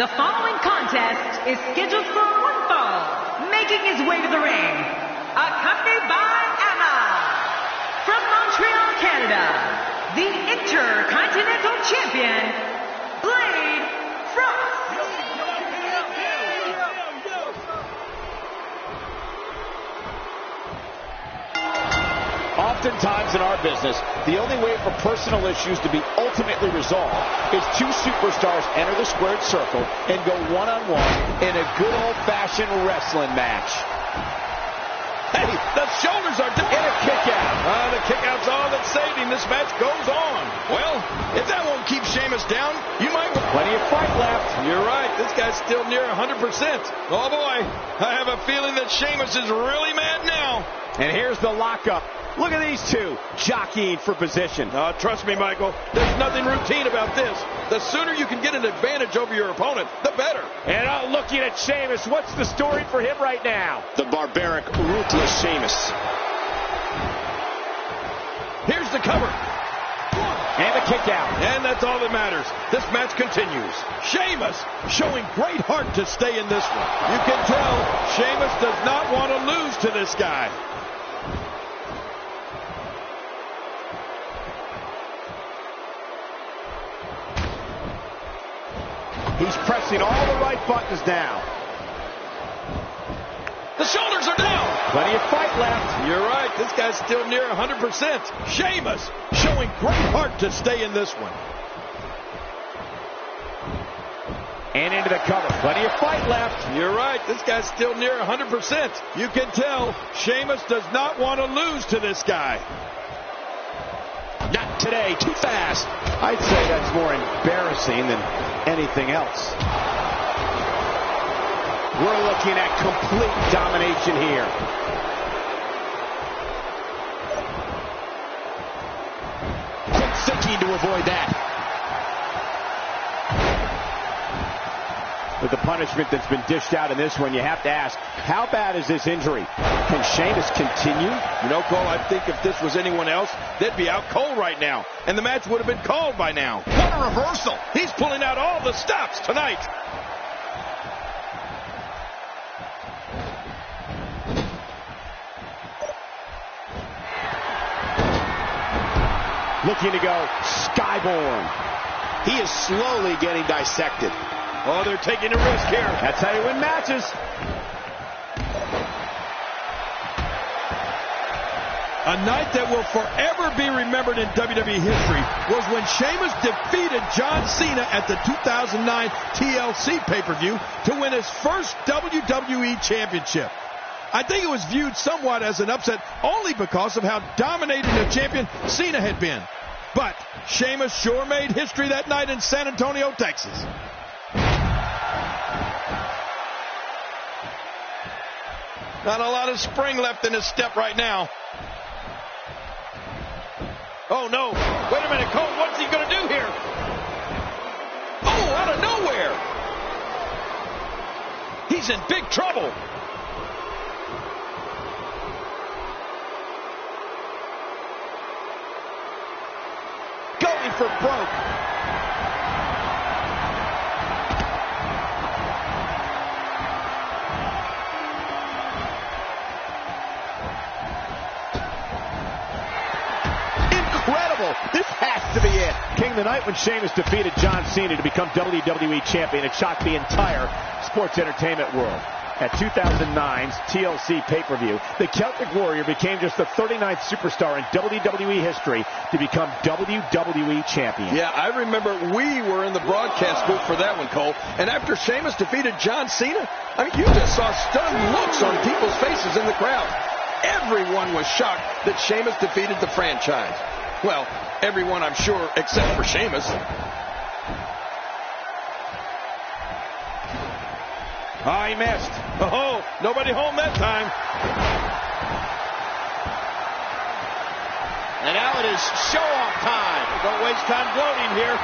The following contest is scheduled for one fall. Making his way to the ring, accompanied by Anna. From Montreal, Canada, the Intercontinental Champion, Blade Frost. Oftentimes in our business, the only way for personal issues to be ultimately resolved is two superstars enter the squared circle and go one-on-one in a good old-fashioned wrestling match. Hey, the shoulders are down. And a kick-out. The kick-out's all that's saving. This match goes on. Well, if that won't keep Sheamus down, you might... Plenty of fight left. You're right. This guy's still near 100%. Oh, boy. I have a feeling that Sheamus is really mad now. And here's the lockup. Look at these two jockeying for position. Trust me, Michael, there's nothing routine about this. The sooner you can get an advantage over your opponent, the better. And looking at Sheamus, what's the story for him right now? The barbaric, ruthless Sheamus. Here's the cover. And the kick out. And that's all that matters. This match continues. Sheamus showing great heart to stay in this one. You can tell Sheamus does not want to lose to this guy. He's pressing all the right buttons now. The shoulders are down. Plenty of fight left. You're right. This guy's still near 100%. Sheamus showing great heart to stay in this one. And into the cover. Plenty of fight left. You're right. This guy's still near 100%. You can tell Sheamus does not want to lose to this guy. Not today. Too fast. I'd say that's more embarrassing than anything else. We're looking at complete domination here. Quick thinking to avoid that. With the punishment that's been dished out in this one, you have to ask, how bad is this injury? Can Sheamus continue? You know, Cole, I think if this was anyone else, they'd be out cold right now, and the match would have been called by now. What a reversal! He's pulling out all the stops tonight. Looking to go skyborne. He is slowly getting dissected. Oh, they're taking a risk here. That's how you win matches. A night that will forever be remembered in WWE history was when Sheamus defeated John Cena at the 2009 TLC pay-per-view to win his first WWE Championship. I think it was viewed somewhat as an upset only because of how dominating a champion Cena had been. But Sheamus sure made history that night in San Antonio, Texas. Not a lot of spring left in his step right now. Oh, no. Wait a minute, Cole. What's he going to do here? Oh, out of nowhere. He's in big trouble. Going for broke. This has to be it. King, the night when Sheamus defeated John Cena to become WWE Champion, it shocked the entire sports entertainment world. At 2009's TLC pay-per-view, the Celtic Warrior became just the 39th superstar in WWE history to become WWE Champion. Yeah, I remember we were in the broadcast booth for that one, Cole. And after Sheamus defeated John Cena, I mean, you just saw stunned looks on people's faces in the crowd. Everyone was shocked that Sheamus defeated the franchise. Well, everyone, I'm sure, except for Sheamus. Oh, he missed. Oh, nobody home that time. And now it is show-off time. Don't waste time gloating here.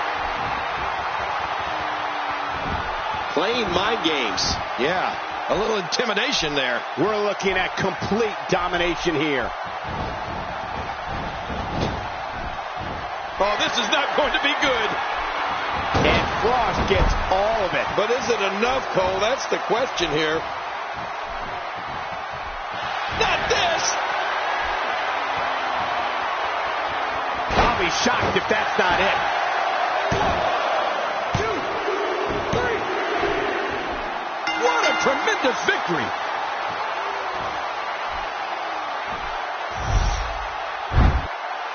Playing mind games. Yeah, a little intimidation there. We're looking at complete domination here. Oh, this is not going to be good. And Frost gets all of it. But is it enough, Cole? That's the question here. Not this! I'll be shocked if that's not it. 1, 2, 3. What a tremendous victory.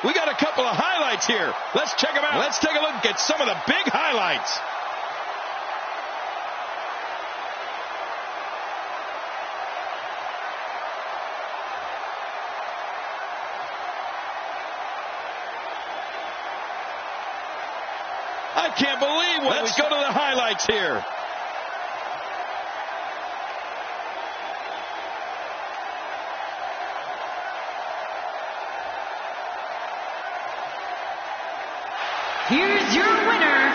We got a couple of highlights here. Let's check them out. Let's take a look at some of the big highlights. I can't believe what Let's go to the highlights here. Here's your winner,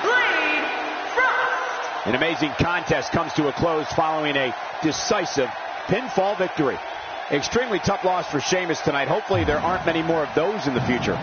Blade Frost. An amazing contest comes to a close following a decisive pinfall victory. Extremely tough loss for Sheamus tonight. Hopefully there aren't many more of those in the future.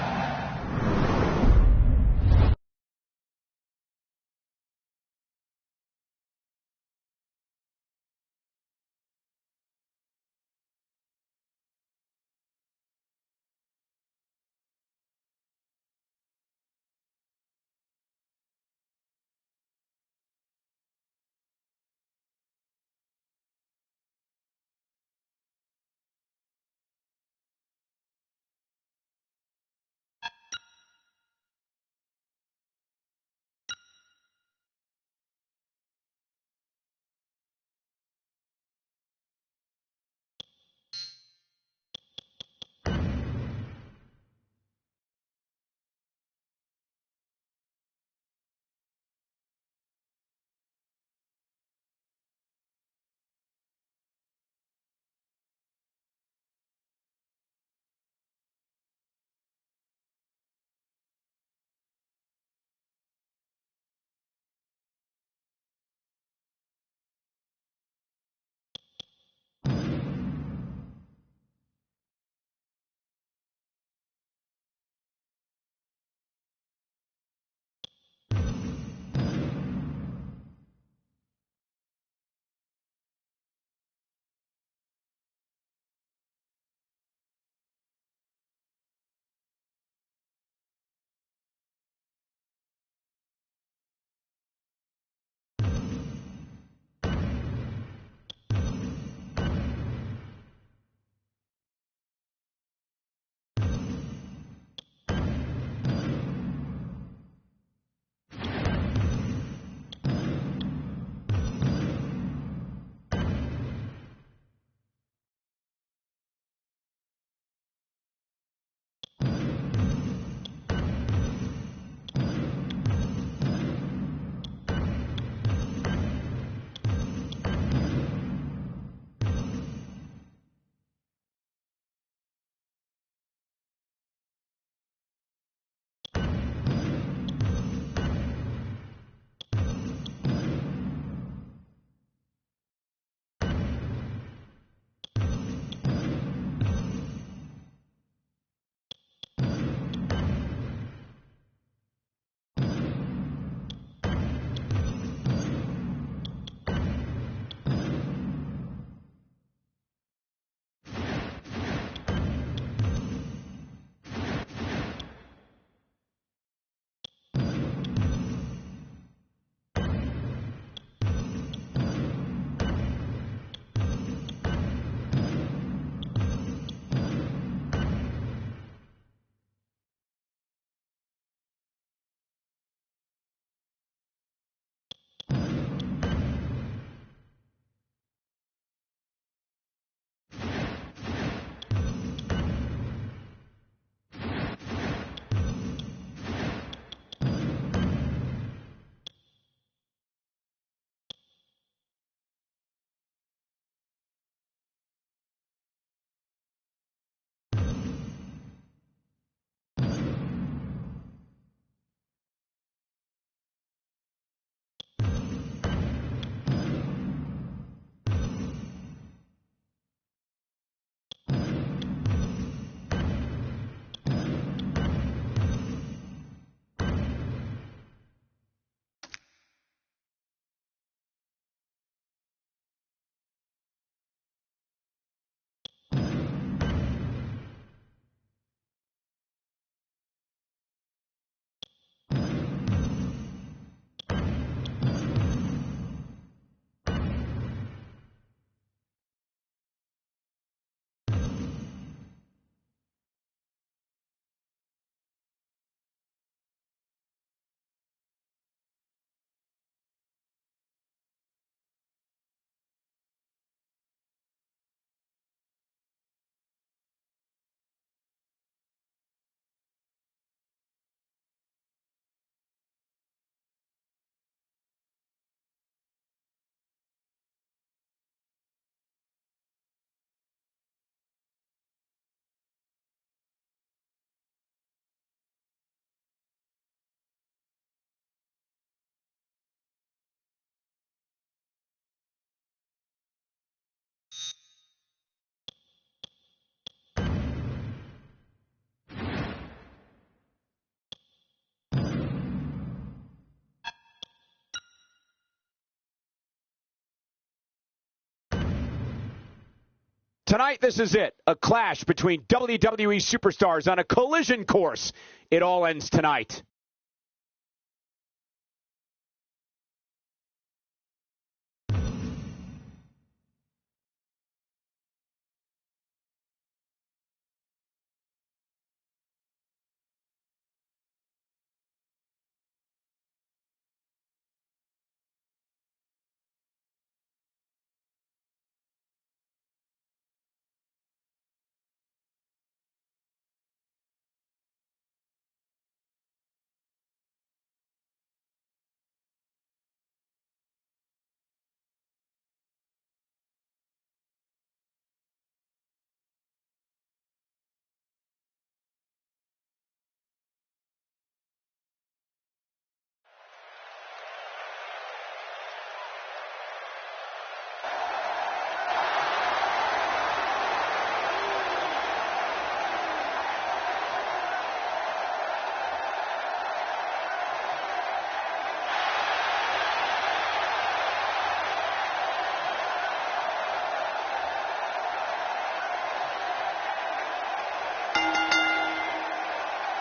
Tonight, this is it. A clash between WWE superstars on a collision course. It all ends tonight.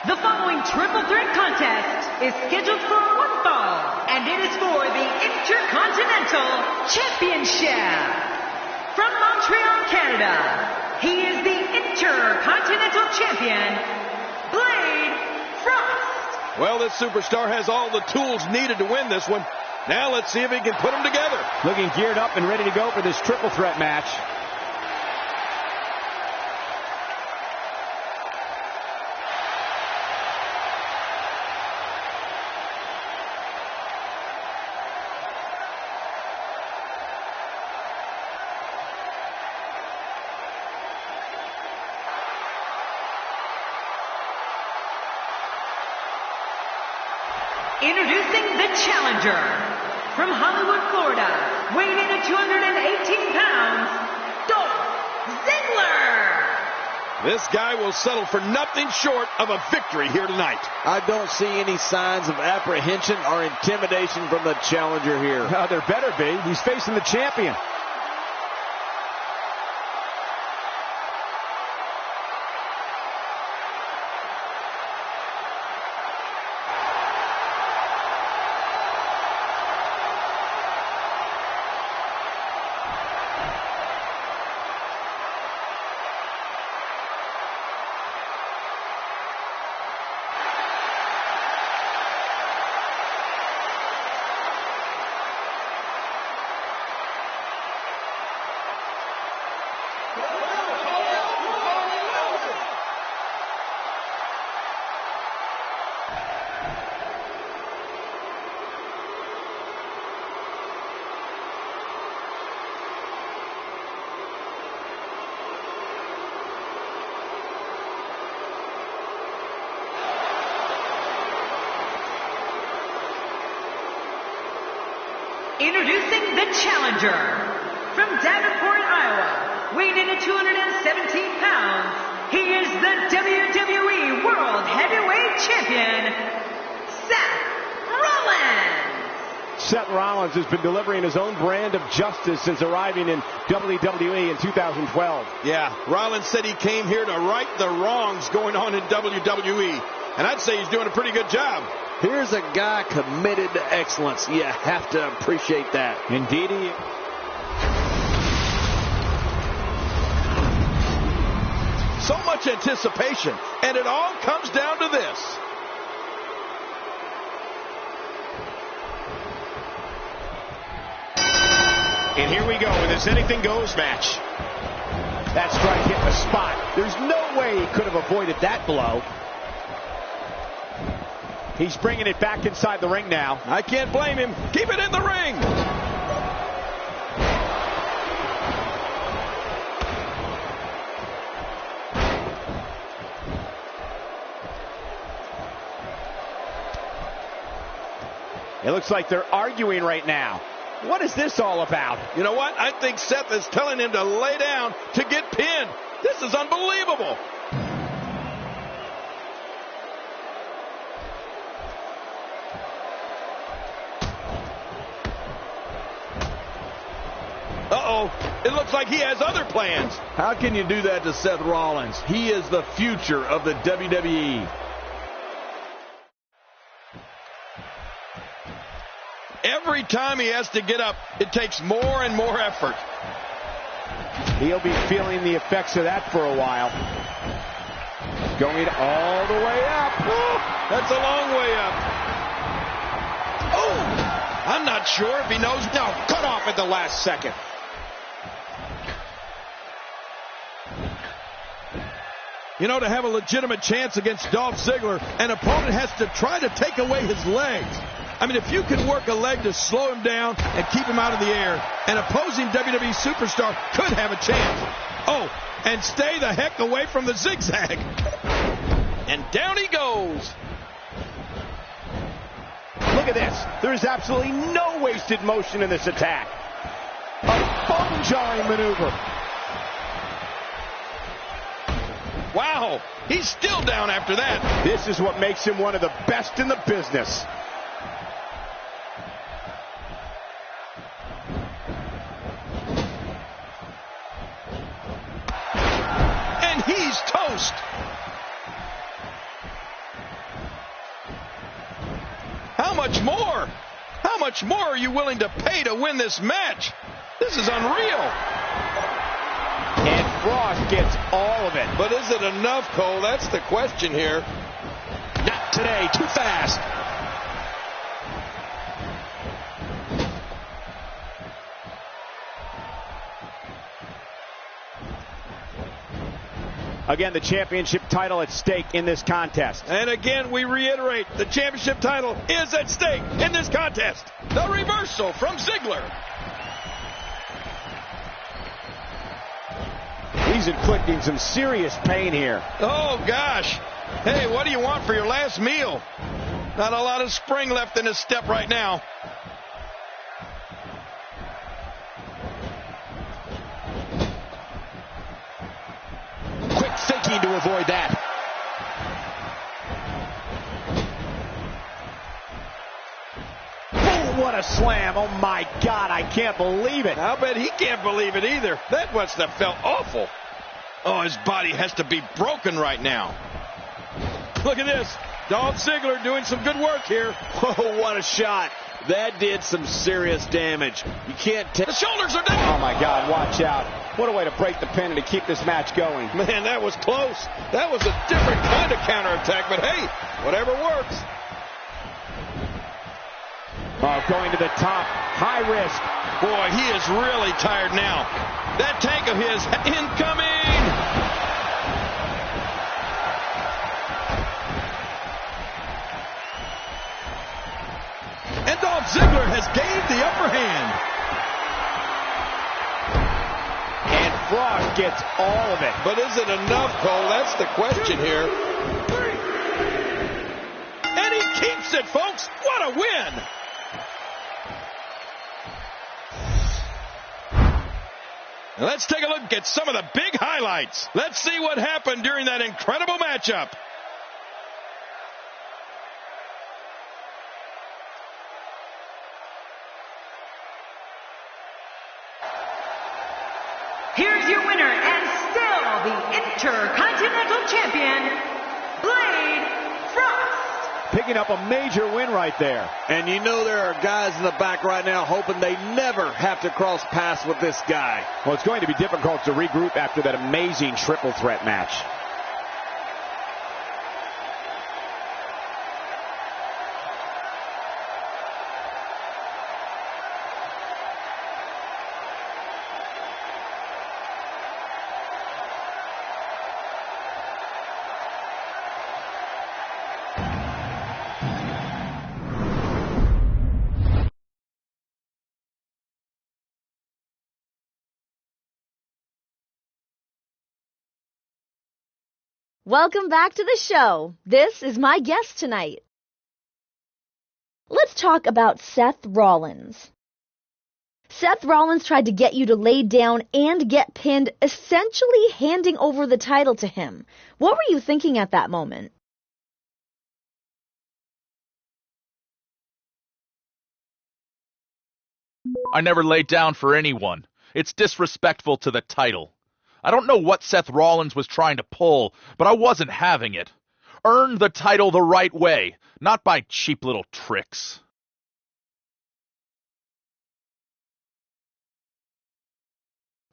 The following triple threat contest is scheduled for one fall, and it is for the Intercontinental Championship. From Montreal, Canada, he is the Intercontinental Champion, Blade Frost. Well, this superstar has all the tools needed to win this one. Now let's see if he can put them together. Looking geared up and ready to go for this triple threat match. Introducing the challenger from Hollywood, Florida, weighing in at 218 pounds, Dolph Ziggler. This guy will settle for nothing short of a victory here tonight. I don't see any signs of apprehension or intimidation from the challenger here. There better be. He's facing the champion. Introducing the challenger from Davenport, Iowa, weighing in at 217 pounds, he is the WWE World Heavyweight Champion, Seth Rollins. Seth Rollins has been delivering his own brand of justice since arriving in WWE in 2012. Yeah, Rollins said he came here to right the wrongs going on in WWE, and I'd say he's doing a pretty good job. Here's a guy committed to excellence. You have to appreciate that. Indeed he is. So much anticipation, and it all comes down to this. And here we go with this anything goes match. That strike hit the spot. There's no way he could have avoided that blow. He's bringing it back inside the ring now. I can't blame him. Keep it in the ring. It looks like they're arguing right now. What is this all about? You know what? I think Seth is telling him to lay down to get pinned. This is unbelievable. Uh-oh. It looks like he has other plans. How can you do that to Seth Rollins? He is the future of the WWE. Every time he has to get up, it takes more and more effort. He'll be feeling the effects of that for a while. Going all the way up. Oh, that's a long way up. Oh, I'm not sure if he knows. No, cut off at the last second. You know, to have a legitimate chance against Dolph Ziggler, an opponent has to try to take away his legs. I mean, if you can work a leg to slow him down and keep him out of the air, an opposing WWE superstar could have a chance. Oh, and stay the heck away from the zigzag. And down he goes. Look at this. There is absolutely no wasted motion in this attack. A bone-jarring maneuver. Wow, he's still down after that. This is what makes him one of the best in the business. And he's toast. How much more? How much more are you willing to pay to win this match? This is unreal. And Frost gets all of it. But is it enough, Cole? That's the question here. Not today. Too fast. Again, the championship title at stake in this contest. And again, we reiterate, the championship title is at stake in this contest. The reversal from Ziggler. He's inflicting some serious pain here. Oh, gosh. Hey, what do you want for your last meal? Not a lot of spring left in his step right now. Quick thinking to avoid that. Oh, what a slam. Oh, my God, I can't believe it. I'll bet he can't believe it either. That must have felt awful. Oh, his body has to be broken right now. Look at this. Dolph Ziggler doing some good work here. Oh, what a shot. That did some serious damage. You can't take... The shoulders are down. Oh, my God, watch out. What a way to break the pin and to keep this match going. Man, that was close. That was a different kind of counterattack, but hey, whatever works. Oh, going to the top. High risk. Boy, he is really tired now. That tank of his incoming. And Dolph Ziggler has gained the upper hand. And Frost gets all of it. But is it enough, Cole? That's the question here. And he keeps it, folks. What a win. Let's take a look at some of the big highlights. Let's see what happened during that incredible matchup. Here's your winner and still the Intercontinental Champion, Blade Frost. Picking up a major win right there. And you know there are guys in the back right now hoping they never have to cross paths with this guy. Well, it's going to be difficult to regroup after that amazing triple threat match. Welcome back to the show. This is my guest tonight. Let's talk about Seth Rollins. Seth Rollins tried to get you to lay down and get pinned, essentially handing over the title to him. What were you thinking at that moment? I never laid down for anyone. It's disrespectful to the title. I don't know what Seth Rollins was trying to pull, but I wasn't having it. Earn the title the right way, not by cheap little tricks.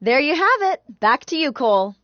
There you have it. Back to you, Cole.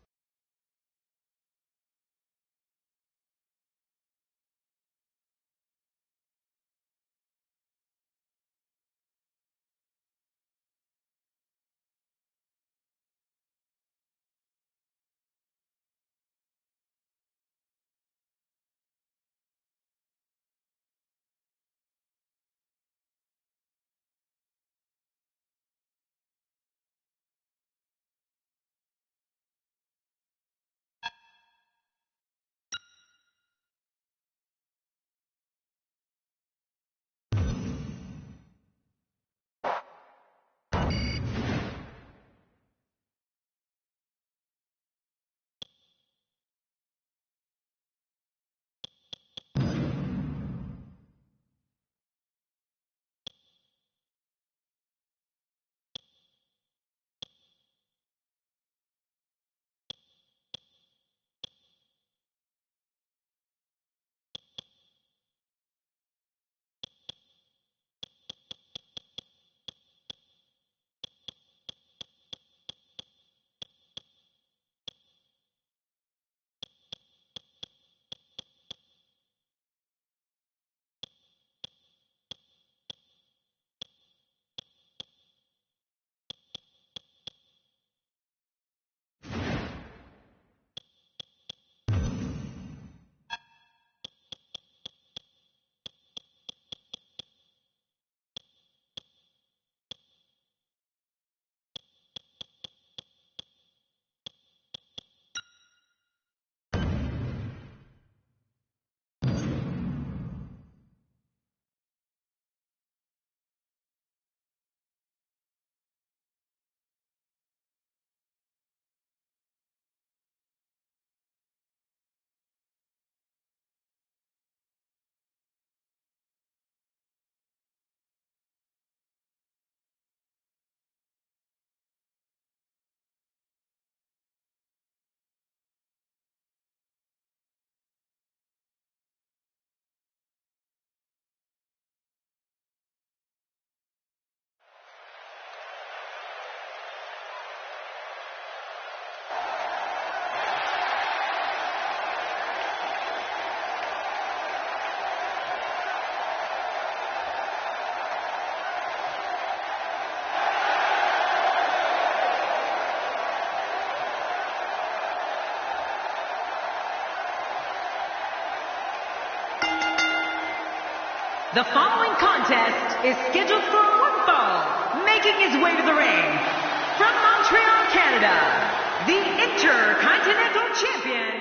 The following contest is scheduled for one fall, making his way to the ring. From Montreal, Canada, the Intercontinental Champion,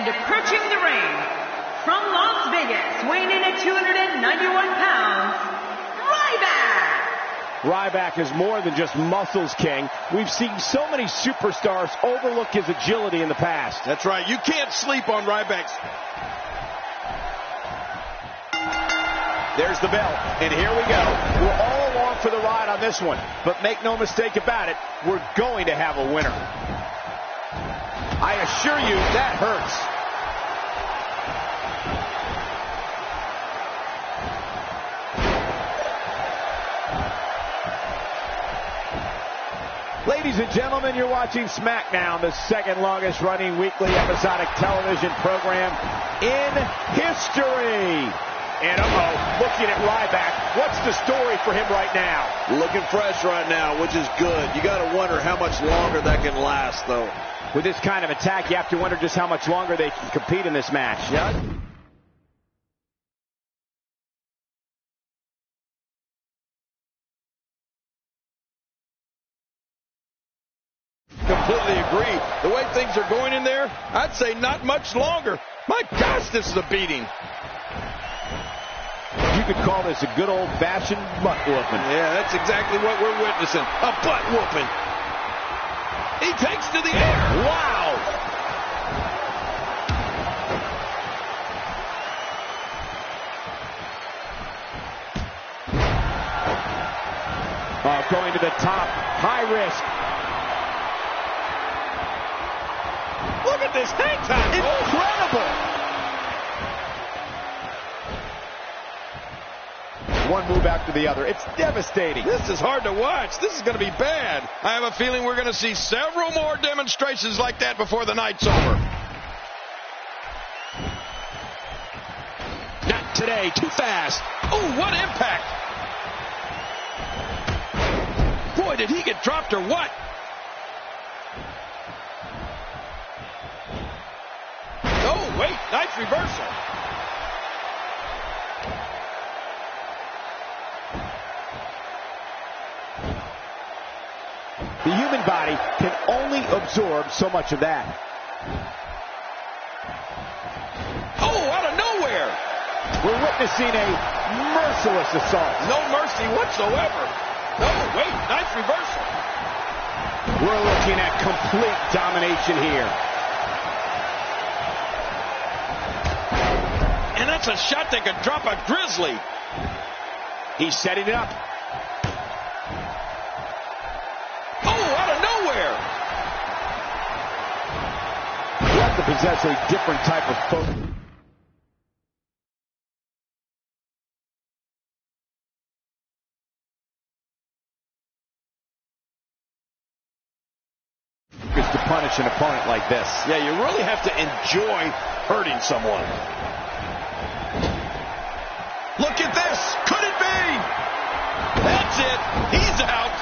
And approaching the ring, from Las Vegas, weighing in at 291 pounds, Ryback is more than just muscles, King. We've seen so many superstars overlook his agility in the past. That's right. You can't sleep on Ryback's. There's the bell, and here we go. We're all along for the ride on this one, but make no mistake about it, we're going to have a winner. I assure you, that hurts. Ladies and gentlemen, you're watching SmackDown, the second longest running weekly episodic television program in history. And looking at Ryback, what's the story for him right now? Looking fresh right now, which is good. You got to wonder how much longer that can last, though. With this kind of attack, you have to wonder just how much longer they can compete in this match. Yeah. Completely agree. The way things are going in there, I'd say not much longer. My gosh, this is a beating. You could call this a good old-fashioned butt whooping. Yeah, that's exactly what we're witnessing. A butt whooping. He takes to the air. Wow. Going to the top. High risk. Look at this hang time. Incredible. One move after the other. It's devastating. This is hard to watch. This is going to be bad. I have a feeling we're going to see several more demonstrations like that before the night's over. Not today. Too fast. Oh, what impact. Boy, did he get dropped or what? Oh, wait. Nice reversal. The human body can only absorb so much of that. Oh, out of nowhere. We're witnessing a merciless assault. No mercy whatsoever. Oh, wait, nice reversal. We're looking at complete domination here. And that's a shot that could drop a grizzly. He's setting it up. You have to possess a different type of focus. To punish an opponent like this. Yeah, you really have to enjoy hurting someone. Look at this. Could it be? That's it. He's out.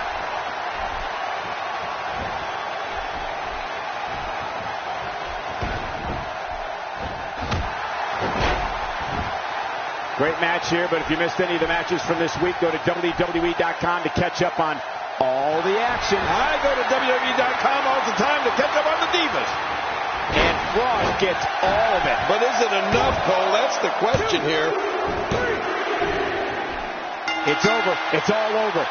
Great match here, but if you missed any of the matches from this week, go to WWE.com to catch up on all the action. I go to WWE.com all the time to catch up on the Divas. And Frost gets all of it. But is it enough, Cole? That's the question here. It's over. It's all over.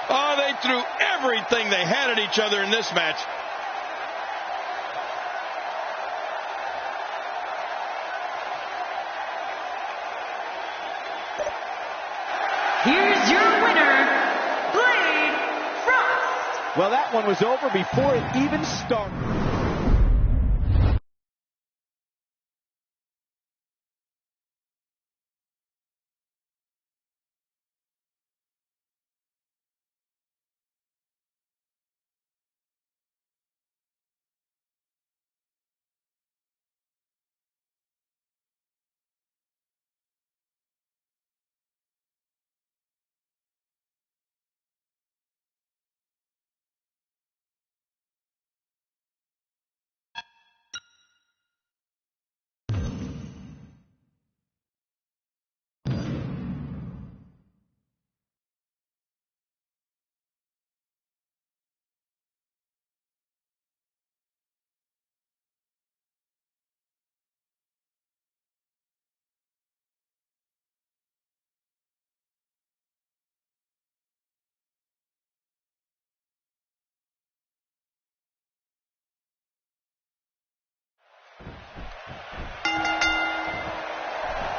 Oh, they threw everything they had at each other in this match. Here's your winner, Blade Frost. Well, that one was over before it even started.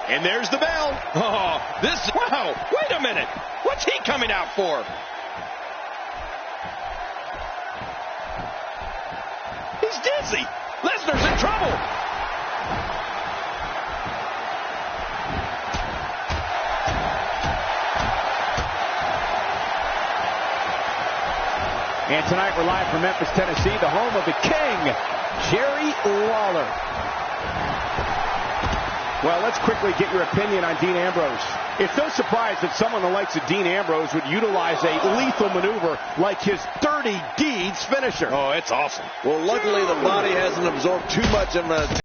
And there's the bell. Oh, wow, wait a minute. What's he coming out for? He's dizzy. Lesnar's in trouble. And tonight we're live from Memphis, Tennessee, the home of the King, Jerry Lawler. Well, let's quickly get your opinion on Dean Ambrose. It's no surprise that someone the likes of Dean Ambrose would utilize a lethal maneuver like his Dirty Deeds finisher. Oh, it's awesome. Well, luckily the body hasn't absorbed too much of a